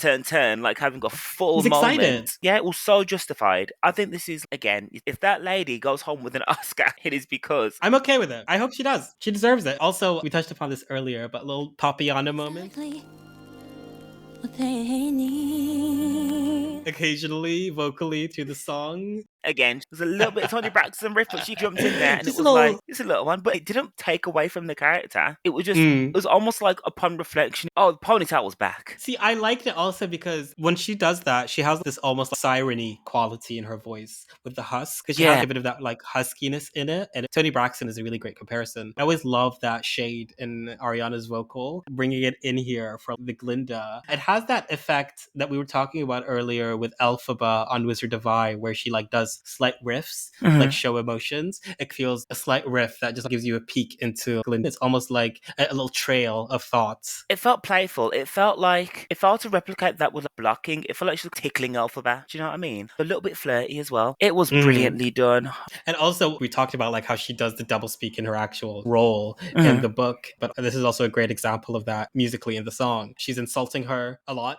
like having a full moment. Excited. Yeah, it was so justified. I think this is, again, if that lady goes home with an Oscar, it is because... I'm okay with it. I hope she does. She deserves it. Also, we touched upon this earlier, but little Papiana moment. What they need. Occasionally, vocally through the song. Again, there's a little bit of Toni Braxton riff, but she jumped in there and it was like, it's a little one, but it didn't take away from the character. It was just, it was almost like upon reflection, the ponytail was back. See, I liked it also because when she does that, she has this almost siren-y quality in her voice with the husk, because she has a bit of that like huskiness in it, and Toni Braxton is a really great comparison. I always love that shade in Ariana's vocal, bringing it in here from the Glinda. It has that effect that we were talking about earlier with Elphaba on Wizard of Eye, where she like does slight riffs, like show emotions. It feels a slight riff that just gives you a peek into Glinda. It's almost like a little trail of thoughts. It felt playful. It felt like, if I were to replicate that with blocking, it felt like she was tickling Elphaba. Do you know what I mean? A little bit flirty as well. It was brilliantly done. And also, we talked about like how she does the double speak in her actual role in the book, but this is also a great example of that musically in the song. She's insulting her a lot.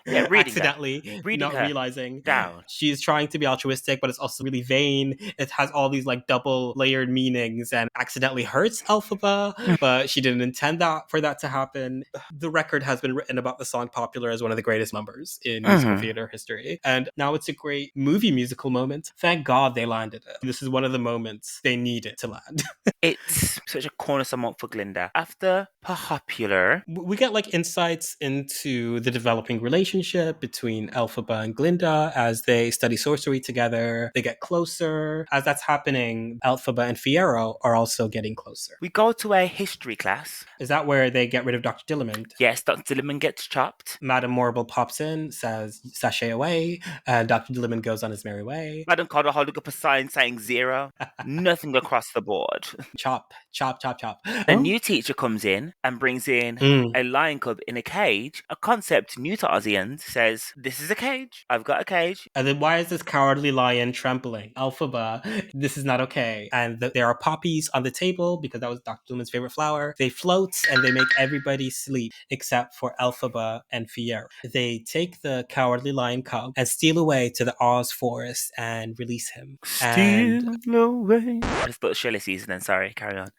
Yeah, accidentally, not realizing down. She's trying to be altruistic, but it's also really vain. It has all these like double layered meanings and accidentally hurts Elphaba, but she didn't intend for that to happen. The record has been written about the song Popular as one of the greatest numbers in musical theater history. And now it's a great movie musical moment. Thank God they landed it. This is one of the moments they needed to land. It's such a cornerstone moment for Glinda. After Popular, we get like insights into the developing relationship relationship between Elphaba and Glinda as they study sorcery together. They get closer. As that's happening, Elphaba and Fiyero are also getting closer. We go to a history class. Is that where they get rid of Dr. Dillamond? Yes, Dr. Dillamond gets chopped. Madame Morrible pops in, says, sachet away, and Dr. Dillamond goes on his merry way. Madame Carter holding up a sign saying 0. Nothing across the board. Chop, chop, chop, chop. The new teacher comes in and brings in a lion cub in a cage. A concept new to Aussians, says, this is a cage. I've got a cage. And then why is this cowardly lion trembling? Elphaba, this is not okay. And there are poppies on the table because that was Dr. Dillamond's favorite flower. They float and they make everybody sleep except for Elphaba and Fiyero. They take the cowardly lion cub and steal away to the Oz forest and release him. Steal away. Just put Shelley season then, sorry, carry on.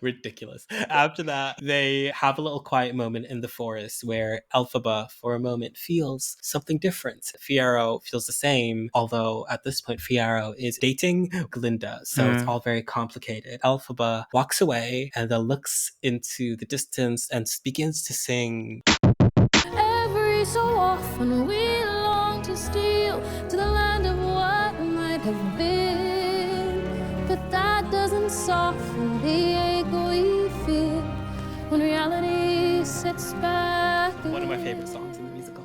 Ridiculous. After that, they have a little quiet moment in the forest where Elphaba, for a moment, feels something different. Fiyero feels the same, although at this point, Fiyero is dating Glinda, so it's all very complicated. Elphaba walks away and then looks into the distance and begins to sing. Every so often we long to steal to the land of what might have been, but that doesn't soften the ache we feel when reality sits back. One of my favorite songs in the musical.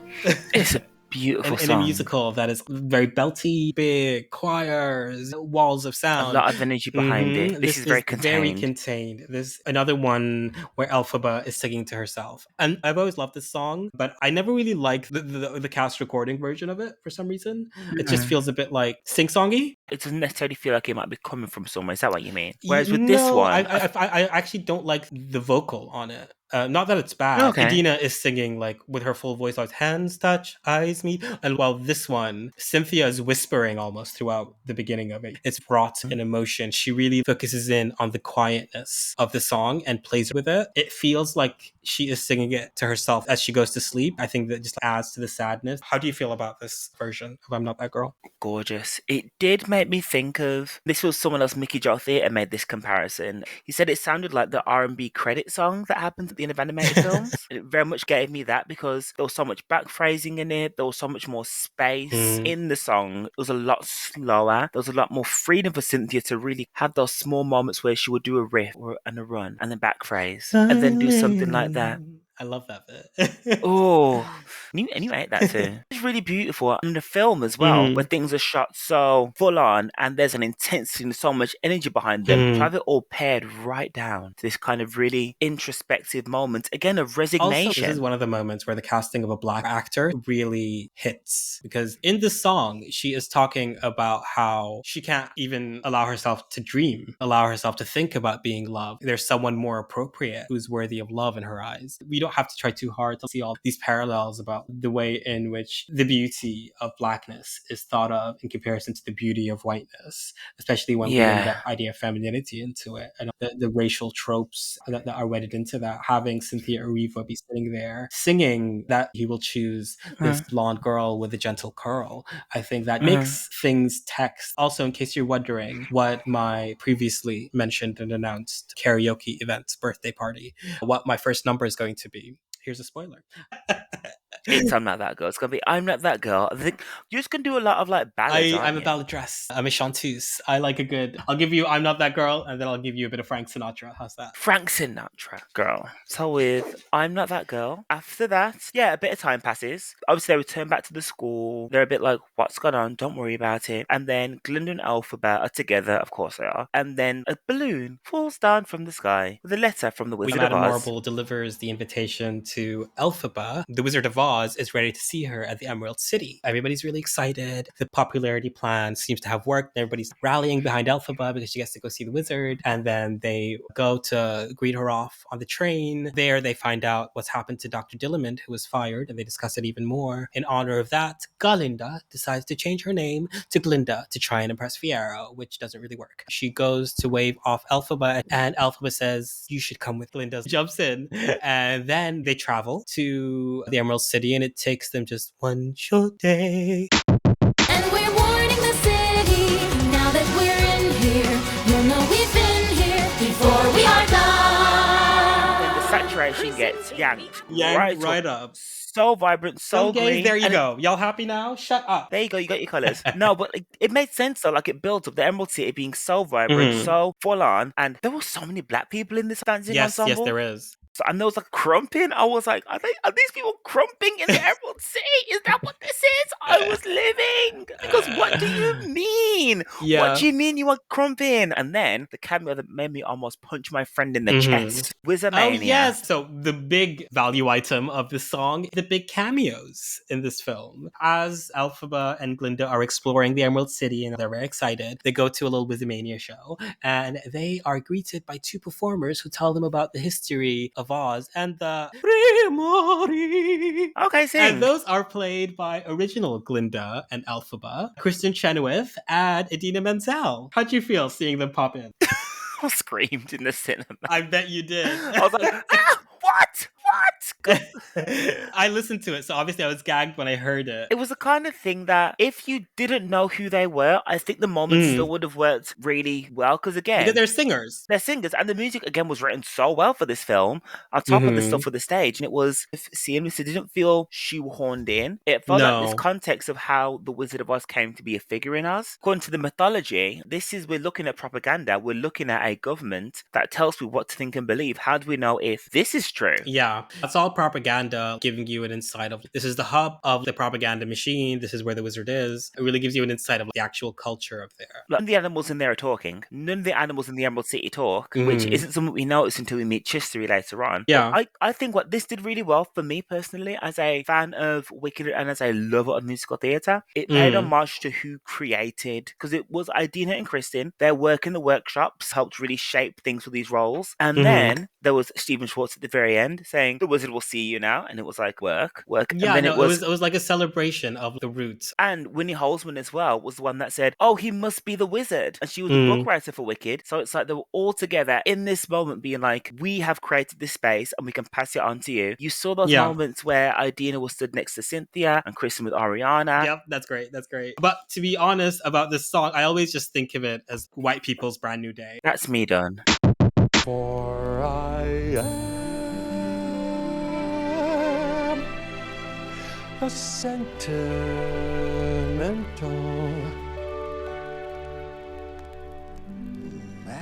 It's a beautiful in song. a musical that is very belty, big choirs, walls of sound. A lot of energy behind it. This is very contained. Very contained. There's another one where Elphaba is singing to herself. And I've always loved this song, but I never really liked the cast recording version of it for some reason. It just feels a bit like sing-songy. It doesn't necessarily feel like it might be coming from somewhere. Is that what you mean? Whereas with this one... I actually don't like the vocal on it. Not that it's bad. Okay. Idina is singing like with her full voice, like hands touch, eyes meet. And while this one, Cynthia is whispering almost throughout the beginning of it. It's wrought in emotion. She really focuses in on the quietness of the song and plays with it. It feels like she is singing it to herself as she goes to sleep. I think that just adds to the sadness. How do you feel about this version of I'm Not That Girl? Gorgeous. It did make me think of... This was someone else, Mickey Joe Theatre, made this comparison. He said it sounded like the R&B credit song that happens at the end of animated films. It very much gave me that because there was so much back phrasing in it. There was so much more space in the song. It was a lot slower. There was a lot more freedom for Cynthia to really have those small moments where she would do a riff and a run and then back phrase and then do something like that. I love that bit. Oh, and you ate that too. It's really beautiful. And the film as well, where things are shot so full on and there's an intensity and so much energy behind them. To have it all paired right down to this kind of really introspective moment, again, of resignation. Also, this is one of the moments where the casting of a black actor really hits. Because in this song, she is talking about how she can't even allow herself to dream, allow herself to think about being loved. There's someone more appropriate who's worthy of love in her eyes. We don't have to try too hard to see all these parallels about the way in which the beauty of blackness is thought of in comparison to the beauty of whiteness, especially when we bring that idea of femininity into it and the racial tropes that are wedded into that. Having Cynthia Erivo be sitting there singing that he will choose this blonde girl with a gentle curl, I think that makes things text. Also, in case you're wondering what my previously mentioned and announced karaoke event's birthday party, what my first number is going to be. Here's a spoiler. It's I'm Not That Girl. It's going to be I'm Not That Girl. I think you're just going to do a lot of like ballads. I'm a balladress. I'm a chanteuse. I like a good... I'll give you I'm Not That Girl, and then I'll give you a bit of Frank Sinatra. How's that? Frank Sinatra, girl. So with I'm Not That Girl, after that, a bit of time passes. Obviously, they return back to the school. They're a bit like, what's going on? Don't worry about it. And then Glinda and Elphaba are together. Of course they are. And then a balloon falls down from the sky with a letter from the Wizard of Oz. Madame Morrible delivers the invitation to Elphaba. The Wizard of Oz is ready to see her at the Emerald City. Everybody's really excited. The popularity plan seems to have worked. Everybody's rallying behind Elphaba because she gets to go see the wizard. And then they go to greet her off on the train. There they find out what's happened to Dr. Dillamond, who was fired, and they discuss it even more. In honor of that, Glinda decides to change her name to Glinda to try and impress Fiyero, which doesn't really work. She goes to wave off Elphaba, and Elphaba says, you should come with Glinda. Jumps in, and then they travel to the Emerald City, and it takes them just one short day. And we're warning the city, now that we're in here, you'll know we've been here before we are gone. When the saturation gets yanked Right up. so vibrant, so Some gays, green. there you go. Y'all happy now? Shut up. There you go, you got your colours. No, but it made sense though. Like it built up the Emerald City being so vibrant, so full on, and there were so many black people in this dancing ensemble. Yes, there is. So, and there was like crumping. I was like, are these people crumping in the Emerald City? Is that what this is? I was living. Because what do you mean? Yeah. What do you mean you are crumping? And then the cameo that made me almost punch my friend in the chest. Wizardmania. Oh, yes. So the big value item of this song, the big cameos in this film. As Elphaba and Glinda are exploring the Emerald City and they're very excited, they go to a little Wizardmania show and they are greeted by two performers who tell them about the history of Oz and the Okay, sing. And those are played by original Glinda and Elphaba, Kristin Chenoweth, and Idina Menzel. How'd you feel seeing them pop in? I screamed in the cinema. I bet you did. I was like, what? I listened to it, so obviously I was gagged when I heard it. It was the kind of thing that if you didn't know who they were, I think the moment still would have worked really well. Because they're singers. They're singers, and the music again was written so well for this film. On top of the stuff for the stage, and it was seamless. It didn't feel shoehorned in. It felt like this context of how the Wizard of Oz came to be a figure in Oz. According to the mythology, we're looking at propaganda. We're looking at a government that tells me what to think and believe. How do we know if this is true? Yeah, that's all propaganda, giving you an insight of this is the hub of the propaganda machine. This is where the wizard is. It really gives you an insight of the actual culture of there. None of the animals in there are talking. None of the animals in the Emerald City talk, which isn't something we notice until we meet Chistery later on. Yeah. But I think what this did really well for me personally, as a fan of Wicked and as a lover of musical theatre, it paid homage to who created, because it was Idina and Kristin. Their work in the workshops helped really shape things for these roles. And then there was Stephan Schwartz at the very end saying, the wizard will see you now. And it was like, work. Yeah, and then it was like a celebration of the roots. And Winnie Holzman as well was the one that said, oh, he must be the wizard. And she was the book writer for Wicked. So it's like they were all together in this moment being like, we have created this space and we can pass it on to you. You saw those moments where Idina was stood next to Cynthia and Kristin with Ariana. Yep, that's great. But to be honest about this song, I always just think of it as white people's Brand New Day. That's me done. For I am a sentimental.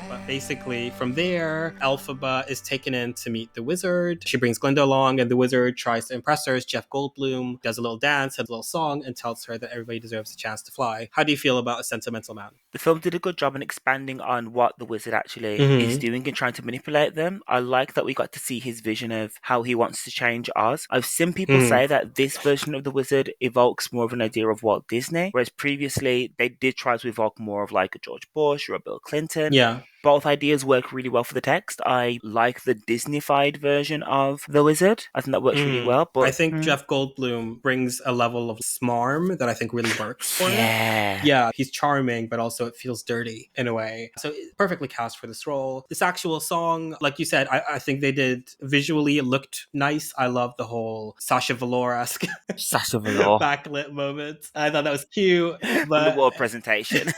But basically, from there, Elphaba is taken in to meet the wizard. She brings Glinda along, and the wizard tries to impress her. Jeff Goldblum does a little dance, has a little song, and tells her that everybody deserves a chance to fly. How do you feel about A Sentimental Man? The film did a good job in expanding on what the wizard actually is doing and trying to manipulate them. I like that we got to see his vision of how he wants to change Oz. I've seen people say that this version of the wizard evokes more of an idea of Walt Disney, whereas previously they did try to evoke more of like a George Bush or a Bill Clinton. Yeah. Both ideas work really well for the text. I like the Disney-fied version of the wizard. I think that works really well. But I think Jeff Goldblum brings a level of smarm that I think really works for him. Yeah, he's charming, but also it feels dirty in a way. So it's perfectly cast for this role. This actual song, like you said, I think they did visually, it looked nice. I love the whole Sasha Velour-esque backlit moment. I thought that was cute. But the wall presentation.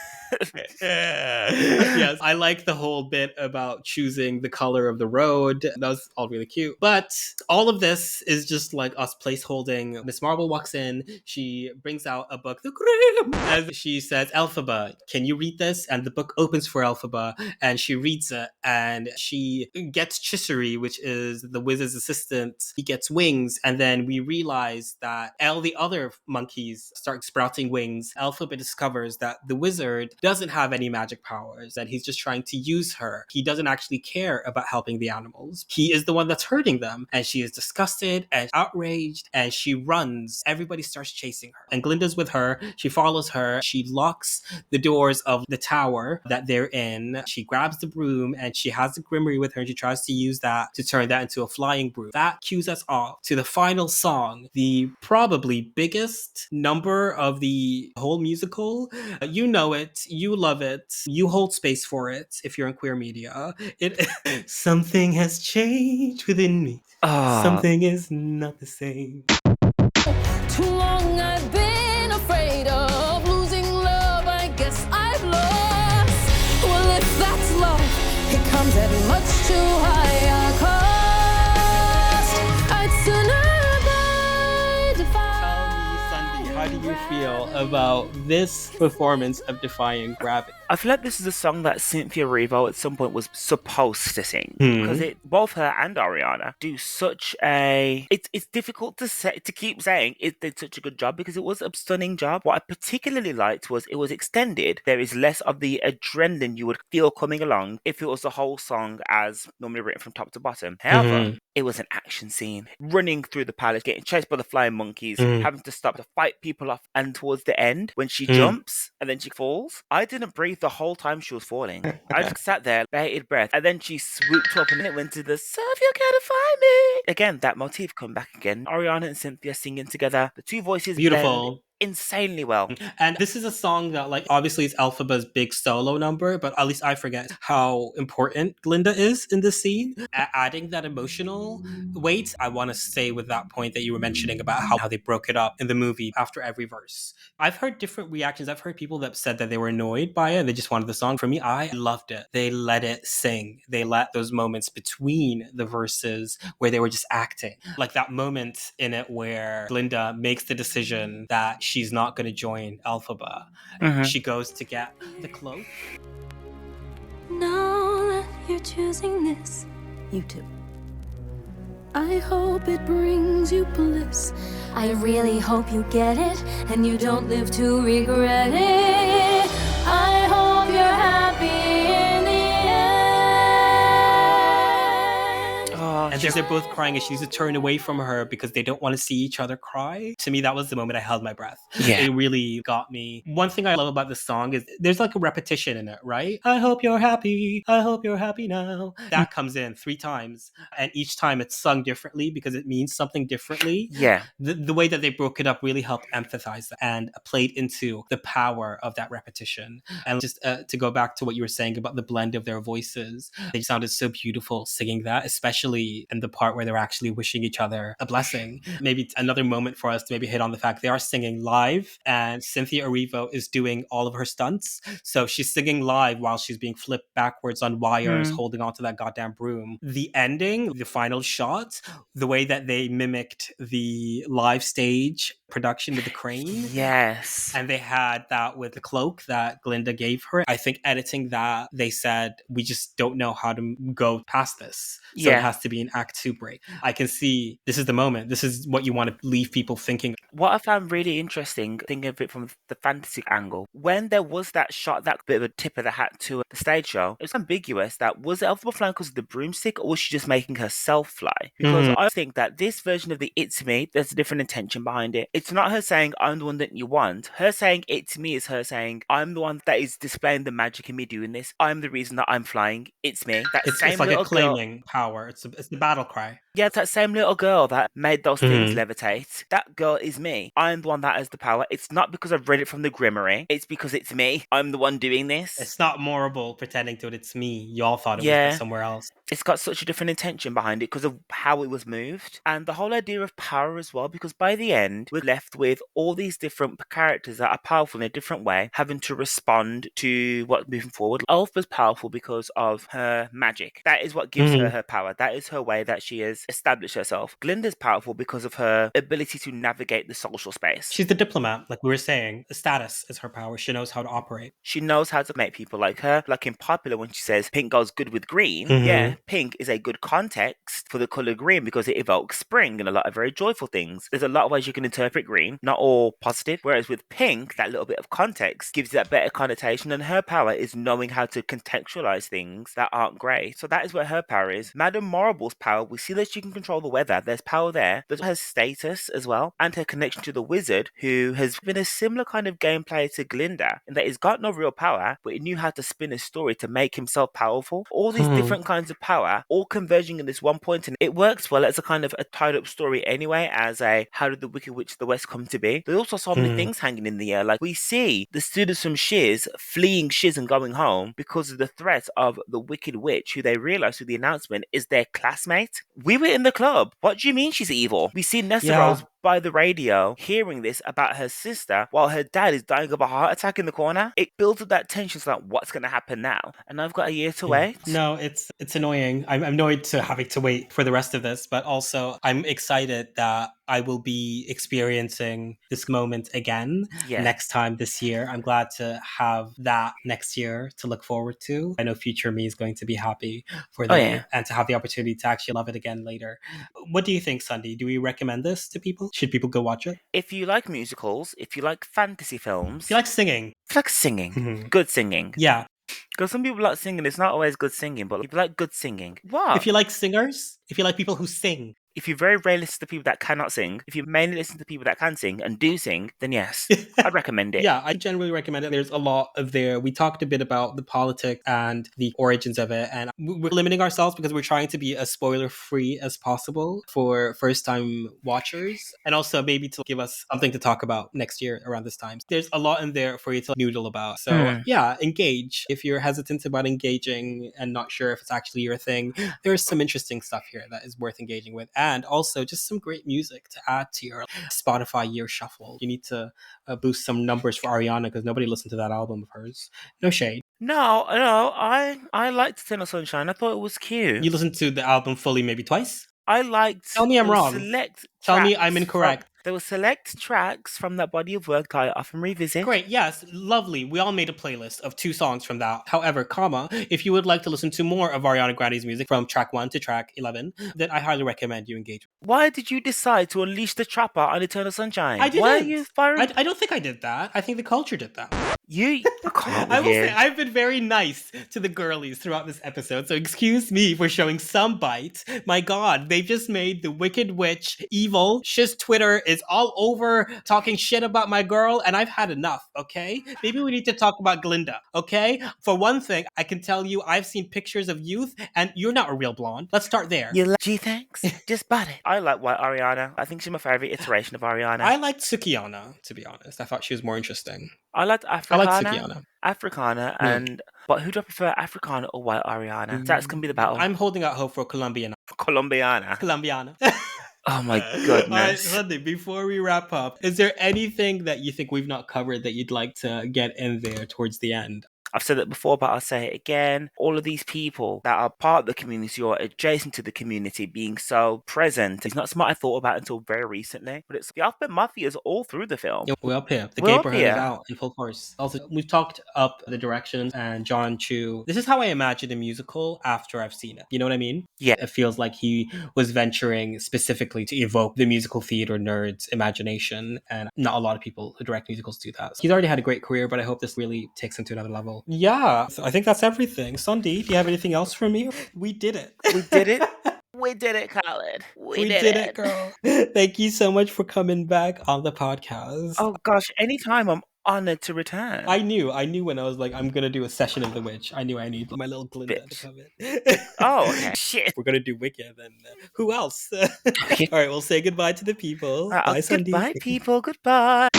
Yes, I like the whole bit about choosing the color of the road. That was all really cute. But all of this is just like us placeholding. Miss Marvel walks in. She brings out a book, The Grimm, and she says, Elphaba, can you read this? And the book opens for Elphaba, and she reads it, and she gets Chisery, which is the wizard's assistant. He gets wings, and then we realize that all the other monkeys start sprouting wings. Elphaba discovers that the wizard doesn't have any magic powers, that he's just trying to use her. He doesn't actually care about helping the animals. He is the one that's hurting them. And she is disgusted and outraged, and she runs. Everybody starts chasing her. And Glinda's with her. She follows her. She locks the doors of the tower that they're in. She grabs the broom, and she has the grimoire with her, and she tries to use that to turn that into a flying broom. That cues us off to the final song, the probably biggest number of the whole musical. You know it. You love it. You hold space for it if you're in queer media. Something has changed within me. Something is not the same. Too long I've been afraid of losing love. I guess I've lost. Well, if that's love, it comes at much too high a cost. I'd sooner feel about this performance of Defying Gravity? I feel like this is a song that Cynthia Erivo at some point was supposed to sing, because both her and Ariana do such a. It's difficult to keep saying it did such a good job, because it was a stunning job. What I particularly liked was it was extended. There is less of the adrenaline you would feel coming along if it was the whole song as normally written from top to bottom. However, it was an action scene, running through the palace, getting chased by the flying monkeys, having to stop to fight people off, and towards the end, when she jumps and then she falls, I didn't breathe the whole time she was falling. I just sat there, bated breath, and then she swooped up and then it went to the "So if you're gonna find me" again. That motif come back again. Ariana and Cynthia singing together, the two voices Beautiful. blend insanely well. And this is a song that, like, obviously it's Elphaba's big solo number, but at least I forget how important Glinda is in this scene. Adding that emotional weight, I want to stay with that point that you were mentioning about how they broke it up in the movie after every verse. I've heard different reactions. I've heard people that said that they were annoyed by it. They just wanted the song. For me, I loved it. They let it sing. They let those moments between the verses where they were just acting. Like that moment in it where Glinda makes the decision that she's not going to join Elphaba. She goes to get the cloak. Now that you're choosing this, you too. I hope it brings you bliss. I really hope you get it and you don't live to regret it. I hope you're happy in the end. And they're both crying and she needs to turn away from her because they don't want to see each other cry. To me, that was the moment I held my breath. Yeah. It really got me. One thing I love about this song is there's like a repetition in it, right? I hope you're happy. I hope you're happy now. That comes in 3 times. And each time it's sung differently because it means something differently. Yeah. The way that they broke it up really helped emphasize that and played into the power of that repetition. And just to go back to what you were saying about the blend of their voices, they sounded so beautiful singing that, especially in the part where they're actually wishing each other a blessing. Maybe another moment for us to maybe hit on the fact they are singing live and Cynthia Erivo is doing all of her stunts. So she's singing live while she's being flipped backwards on wires, holding onto that goddamn broom. The ending, the final shot, the way that they mimicked the live stage production with the crane. Yes. And they had that with the cloak that Glinda gave her. I think editing that, they said, we just don't know how to go past this. So it has to be an Act 2 break. I can see this is the moment. This is what you want to leave people thinking. What I found really interesting, thinking of it from the fantasy angle, when there was that shot, that bit of a tip of the hat to the stage show, it was ambiguous that was Elphaba flying because of the broomstick or was she just making herself fly? Because I think that this version of the "It's Me," there's a different intention behind it. It's not her saying, I'm the one that you want. Her saying "It's me" is her saying, I'm the one that is displaying the magic in me doing this. I'm the reason that I'm flying. It's me. It's like a claiming power. It's the battle cry. Yeah, it's that same little girl that made those things levitate. That girl is me. I'm the one that has the power. It's not because I've read it from the Grimoire. It's because it's me. I'm the one doing this. It's not Morrible pretending to it. It's me. Y'all thought it was somewhere else. It's got such a different intention behind it because of how it was moved. And the whole idea of power as well, because by the end, we're left with all these different characters that are powerful in a different way, having to respond to what's moving forward. Elphaba's powerful because of her magic. That is what gives her power. That is her way that she has established herself. Glinda's powerful because of her ability to navigate the social space. She's the diplomat, like we were saying. The status is her power. She knows how to operate. She knows how to make people like her. Like in Popular, when she says pink goes good with green, yeah, pink is a good context for the colour green because it evokes spring and a lot of very joyful things. There's a lot of ways you can interpret green, not all positive. Whereas with pink, that little bit of context gives you that better connotation, and her power is knowing how to contextualise things that aren't grey. So that is where her power is. Madame Morrible's power, we see that she can control the weather. There's power there. There's her status as well, and her connection to the wizard, who has been a similar kind of gameplay to Glinda, in that he's got no real power, but he knew how to spin a story to make himself powerful. All these different kinds of power, all converging in this one point, and it works well as a kind of a tied up story anyway, as a how did the Wicked Witch of the West come to be. There's also so many things hanging in the air. Like we see the students from Shiz fleeing Shiz and going home because of the threat of the Wicked Witch, who they realise through the announcement is their classmate. We were in the club. What do you mean she's evil? We see Nessa Rose by the radio hearing this about her sister while her dad is dying of a heart attack in the corner. It builds up that tension. It's like, what's going to happen now? And I've got a year to wait. No, it's annoying. I'm annoyed to having to wait for the rest of this, but also I'm excited that I will be experiencing this moment again next time this year. I'm glad to have that next year to look forward to. I know future me is going to be happy for them and to have the opportunity to actually love it again later. What do you think, Sundi? Do we recommend this to people? Should people go watch it? If you like musicals, if you like fantasy films, If you like singing. if you like singing, good singing. Yeah. Because some people like singing, it's not always good singing, but if you like good singing, what? If you like singers, if you like people who sing. If you very rarely listen to people that cannot sing, if you mainly listen to people that can sing and do sing, then yes, I'd recommend it. Yeah, I generally recommend it. There's a lot of there. We talked a bit about the politics and the origins of it, and we're limiting ourselves because we're trying to be as spoiler-free as possible for first-time watchers, and also maybe to give us something to talk about next year around this time. There's a lot in there for you to noodle about. So yeah, engage. If you're hesitant about engaging and not sure if it's actually your thing, there's some interesting stuff here that is worth engaging with. And also just some great music to add to your Spotify year shuffle. You need to boost some numbers for Ariana because nobody listened to that album of hers. No shade. No, I liked Eternal Sunshine. I thought it was cute. You listened to the album fully maybe twice? I liked... Tell me I'm wrong. Tell me I'm incorrect. There were select tracks from that body of work that I often revisit. Great, yes, lovely. We all made a playlist of 2 songs from that. However, if you would like to listen to more of Ariana Grande's music from track 1 to track 11, then I highly recommend you engage. Why did you decide to unleash the trapper on Eternal Sunshine? I didn't. Why are you firing? I don't think I did that. I think the culture did that. I will say I've been very nice to the girlies throughout this episode, so excuse me for showing some bite. My God, they've just made the Wicked Witch evil. Shiz Twitter is all over talking shit about my girl, and I've had enough, okay? Maybe we need to talk about Glinda, okay? For one thing, I can tell you I've seen pictures of youth, and you're not a real blonde. Let's start there. You like G-Thanks? Just bought it. I like White Ariana. I think she's my favourite iteration of Ariana. I liked Sukiana, to be honest. I thought she was more interesting. I liked Africana. I like Sukiana. Africana, but who do I prefer, Africana or White Ariana? That's going to be the battle. I'm holding out hope for Colombiana. Colombiana. Oh my goodness. All right, Sunday, before we wrap up, is there anything that you think we've not covered that you'd like to get in there towards the end? I've said it before, but I'll say it again. All of these people that are part of the community or adjacent to the community being so present, it's not something I thought about until very recently. But it's the Alphabet Mafia is all through the film. Yeah, we're up here. The gay brotherhood is out in full force. Also, we've talked up the directions and John Chu. This is how I imagine a musical after I've seen it. You know what I mean? Yeah. It feels like he was venturing specifically to evoke the musical theater nerd's imagination. And not a lot of people who direct musicals do that. So he's already had a great career, but I hope this really takes him to another level. Yeah, so I think that's everything. Sundi, do you have anything else for me? We did it. We did it. We did it, Khaled. We did it, girl. Thank you so much for coming back on the podcast. Oh gosh, anytime. I'm honored to return. I knew when I was like, I'm gonna do a session of The Witch. I knew I need my little Glinda to come in. Oh, okay. Shit. We're gonna do Wicked, then who else? All right, we'll say goodbye to the people. Bye, Sundi. Goodbye, people. Goodbye.